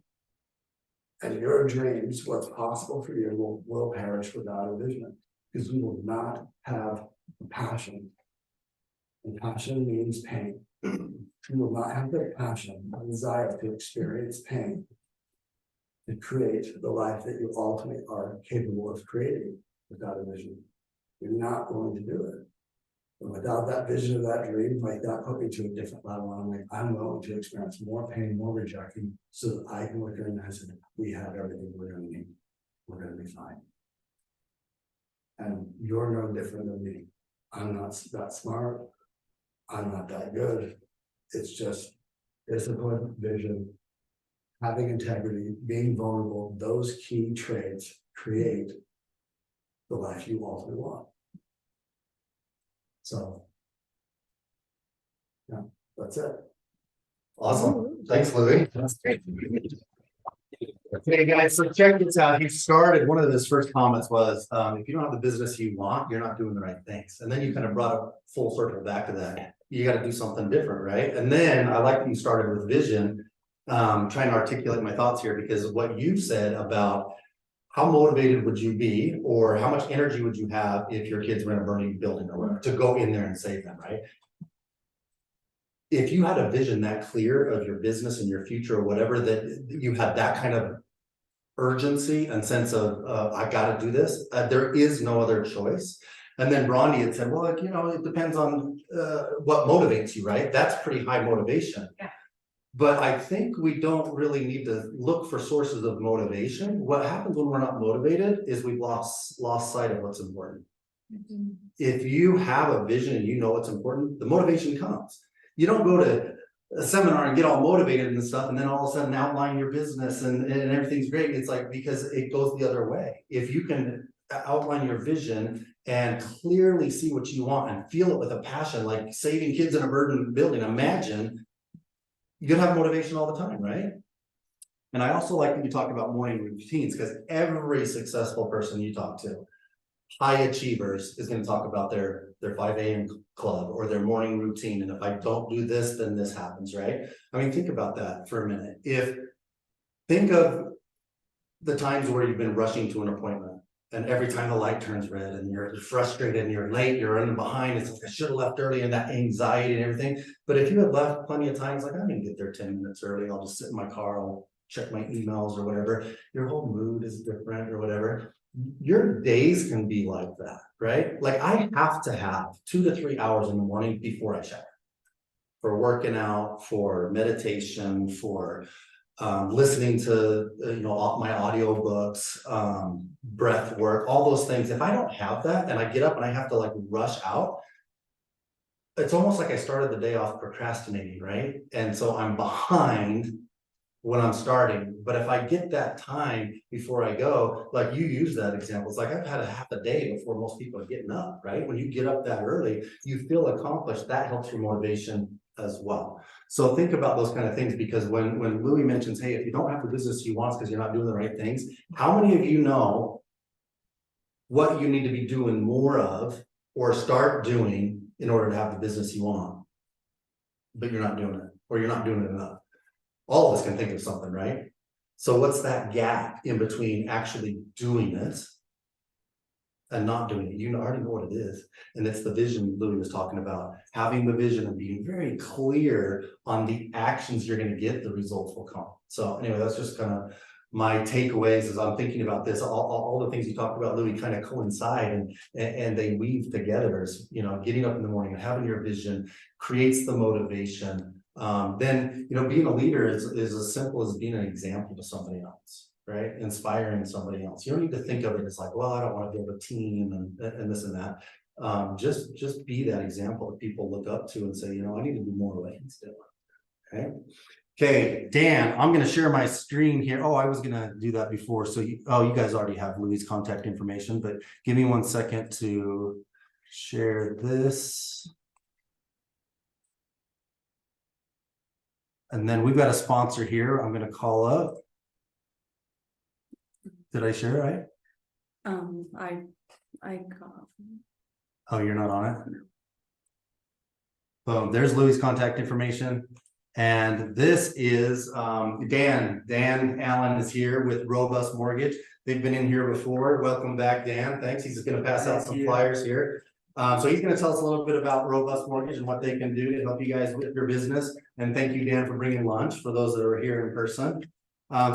And your dreams, what's possible for you, will perish without a vision, because we will not have a passion And passion means pain. You will not have the passion, the desire to experience pain. To create the life that you ultimately are capable of creating without a vision. You're not going to do it. And without that vision of that dream, like that put me to a different level. I'm like, I'm willing to experience more pain, more rejection, so that I can look in and say, we have everything we're gonna need. We're gonna be fine. And you're no different than me. I'm not that smart. I'm not that good. It's just discipline, vision, having integrity, being vulnerable. Those key traits create the life you ultimately want. So, yeah, that's it. Awesome. Thanks, Louie. That's great. Okay, guys, so check this out. He started, one of his first comments was, if you don't have the business you want, you're not doing the right things. And then you kind of brought a full circle back to that. You got to do something different, right? And then I like that you started with vision, trying to articulate my thoughts here, because what you said about how motivated would you be, or how much energy would you have if your kids were in a burning building or whatever, to go in there and save them, right? If you had a vision that clear of your business and your future or whatever, that you had that kind of urgency and sense of, I gotta do this, there is no other choice. And then Brondy had said, well, you know, it depends on what motivates you, right? That's pretty high motivation. Yeah. But I think we don't really need to look for sources of motivation. What happens when we're not motivated is we've lost sight of what's important. If you have a vision and you know what's important, the motivation comes. You don't go to a seminar and get all motivated and stuff, and then all of a sudden outline your business and everything's great. It's like, because it goes the other way. If you can outline your vision and clearly see what you want and feel it with a passion, like saving kids in a burdened building, imagine you're gonna have motivation all the time, right? And I also like when you talk about morning routines, because every successful person you talk to, high achievers, is going to talk about their 5 a.m. club or their morning routine. And if I don't do this, then this happens, right? I mean, think about that for a minute. Think of the times where you've been rushing to an appointment, and every time the light turns red and you're frustrated and you're late, you're running behind, it's like, I should have left early, and that anxiety and everything. But if you had left plenty of times, like, I'm gonna get there 10 minutes early, I'll just sit in my car, I'll check my emails or whatever, your whole mood is different or whatever. Your days can be like that, right? Like, I have to have 2 to 3 hours in the morning before I shower, for working out, for meditation, for listening to all my audio books, breath work, all those things. If I don't have that and I get up and I have to like rush out, it's almost like I started the day off procrastinating, right? And so I'm behind when I'm starting. But if I get that time before I go, like you use that example, it's like I've had a half a day before most people are getting up, right? When you get up that early, you feel accomplished. That helps your motivation as well. So think about those kind of things, because when Louie mentions, hey, if you don't have the business you want because you're not doing the right things, how many of you know what you need to be doing more of or start doing in order to have the business you want, but you're not doing it, or you're not doing it enough? All of us can think of something, right? So what's that gap in between actually doing it and not doing it? You already know what it is. And it's the vision Louie was talking about. Having the vision and being very clear on the actions you're going to get, the results will come. So anyway, that's just kind of my takeaways as I'm thinking about this. All the things you talked about, Louie, kind of coincide and they weave together. As getting up in the morning and having your vision creates the motivation. Then being a leader is as simple as being an example to somebody else, right? Inspiring somebody else. You don't need to think of it as like, well, I don't want to build a team and this and that. Just be that example that people look up to and say, I need to do more like he's doing. Okay, Dan, I'm going to share my screen here. Oh, I was going to do that before. So you guys already have Louie's contact information, but give me 1 second to share this. And then we've got a sponsor here. I'm going to call up. Did I share right? I got. Oh, you're not on it? Boom. There's Louie's contact information. And this is Dan. Dan Allen is here with RoBUS Mortgage. They've been in here before. Welcome back, Dan. Thanks. He's going to pass out some flyers here. So he's gonna tell us a little bit about RoBUS Mortgage and what they can do to help you guys with your business. And thank you, Dan, for bringing lunch for those that are here in person.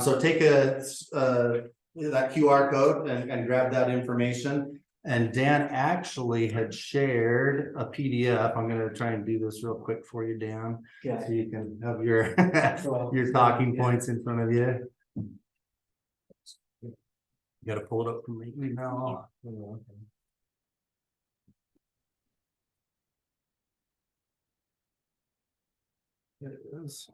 So take that QR code and grab that information. And Dan actually had shared a PDF. I'm gonna try and do this real quick for you, Dan. Yeah. So you can have your, your talking points in front of you. You gotta pull it up from me now. There it is.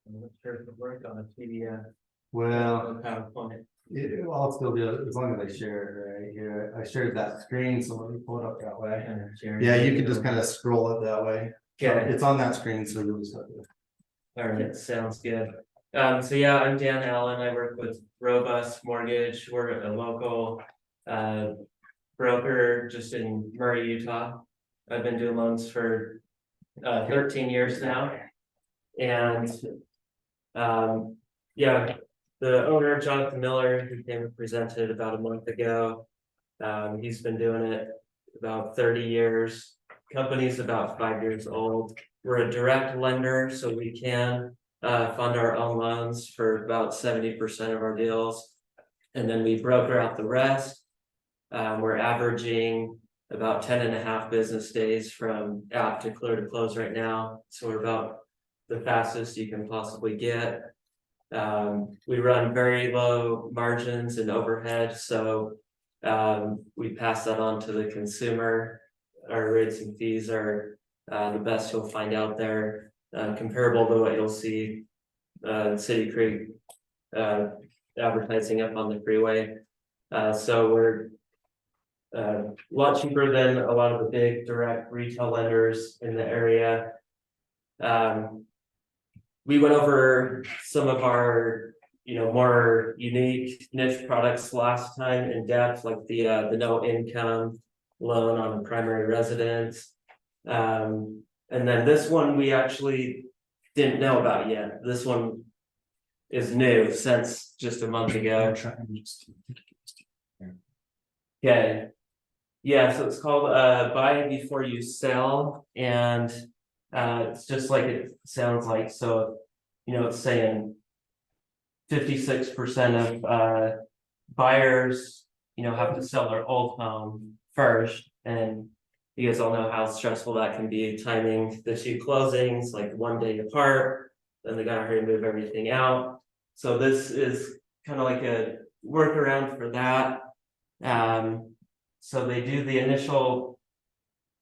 I'm not sure if it worked on a PDF. Well, PowerPoint. I'll still do it as long as I share it right here. I shared that screen, so let me pull it up that way. Yeah, you can just kind of scroll it that way. Okay. It's on that screen, so you'll just have to. All right, sounds good. So yeah, I'm Dan Allen. I work with RoBUS Mortgage. We're a local broker just in Murray, Utah. I've been doing loans for 13 years now. And yeah, the owner, Jonathan Miller, who came and presented about a month ago, he's been doing it about 30 years. Company's about 5 years old. We're a direct lender, so we can fund our own loans for about 70% of our deals. And then we broker out the rest. We're averaging about 10.5 business days from app to clear to close right now. So we're about the fastest you can possibly get. We run very low margins and overhead, so we pass that on to the consumer. Our rates and fees are the best you'll find out there, comparable to what you'll see City Creek advertising up on the freeway. So we're a lot cheaper than a lot of the big direct retail lenders in the area. We went over some of our, more unique niche products last time in depth, like the no income loan on a primary residence. And then this one we actually didn't know about yet. This one is new since just a month ago. Okay. Yeah, so it's called buy before you sell, and it's just like it sounds like. So, it's saying 56% of buyers, have to sell their old home first. And you guys all know how stressful that can be, timing the two closings like 1 day apart, then they gotta hurry and move everything out. So this is kind of like a workaround for that. So they do the initial,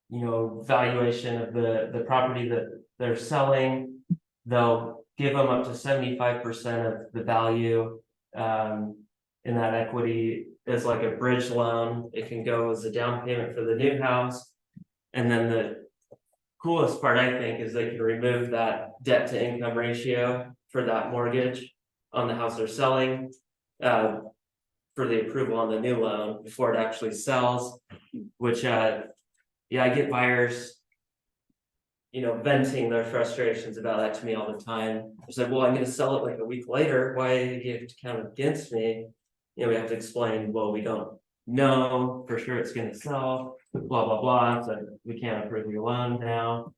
valuation of the property that they're selling. They'll give them up to 75% of the value in that equity as like a bridge loan. It can go as a down payment for the new house. And then the coolest part, I think, is they can remove that debt to income ratio for that mortgage on the house they're selling for the approval on the new loan before it actually sells, which I get buyers venting their frustrations about that to me all the time. It's like, well, I'm going to sell it like a week later. Why do you have to count against me? We have to explain, well, we don't know for sure it's going to sell, blah, blah, blah. So we can't approve your loan now.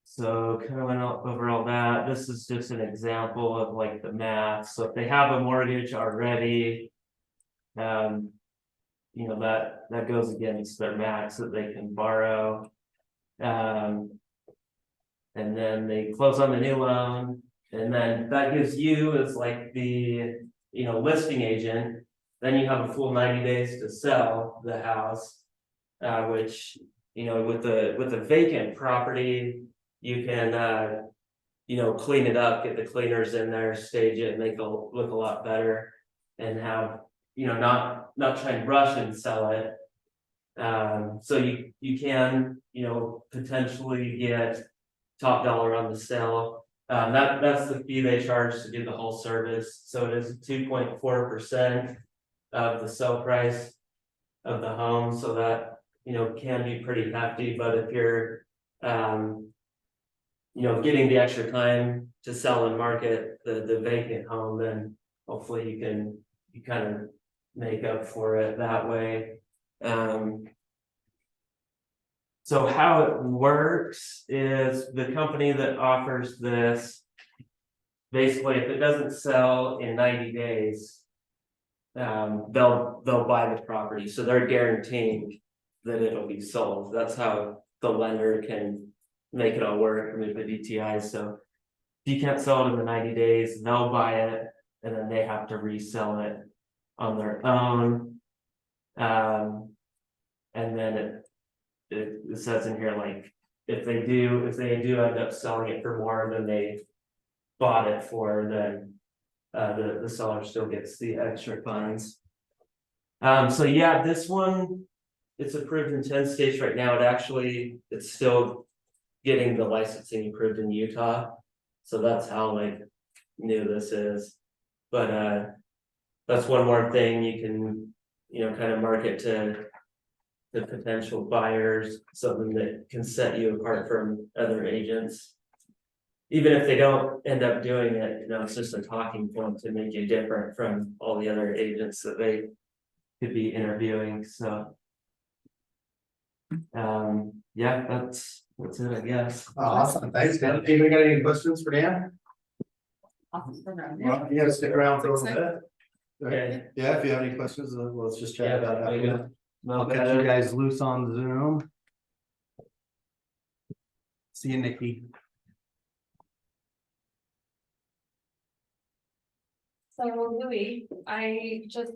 So kind of went over all that. This is just an example of like the math. So if they have a mortgage already, that goes against their max that they can borrow. And then they close on the new loan, and then that gives you as like the listing agent. Then you have a full 90 days to sell the house, which with a vacant property, you can clean it up, get the cleaners in there, stage it, make it look a lot better, and have not try and rush and sell it. So you can potentially get top dollar on the sale. That's the fee they charge to do the whole service, so it is 2.4% of the sale price of the home, so that, you know, can be pretty hefty, but if you're, you know, getting the extra time to sell and market the vacant home, then hopefully you kind of make up for it that way. So how it works is the company that offers this, basically, if it doesn't sell in 90 days, they'll buy the property, so they're guaranteeing that it'll be sold. That's how the lender can make it all work with the DTI. So if you can't sell it in the 90 days, they'll buy it, and then they have to resell it on their own. And then it says in here, like, if they do end up selling it for more than they bought it for, then the seller still gets the extra funds. So yeah, this one, it's approved in 10 states right now. It's still getting the licensing approved in Utah. So that's how like new this is. But that's one more thing you can, you know, kind of market to the potential buyers, something that can set you apart from other agents. Even if they don't end up doing it, you know, it's just a talking point to make you different from all the other agents that they could be interviewing, so. Yeah, that's it, I guess. Awesome, thanks, Dan. Anybody got any questions for Dan? Well, you gotta stick around for a little bit. Okay. Yeah, if you have any questions, let's just chat about it. there you after. go. I'll catch you guys loose on Zoom. See you, Nikki. So Louie, I just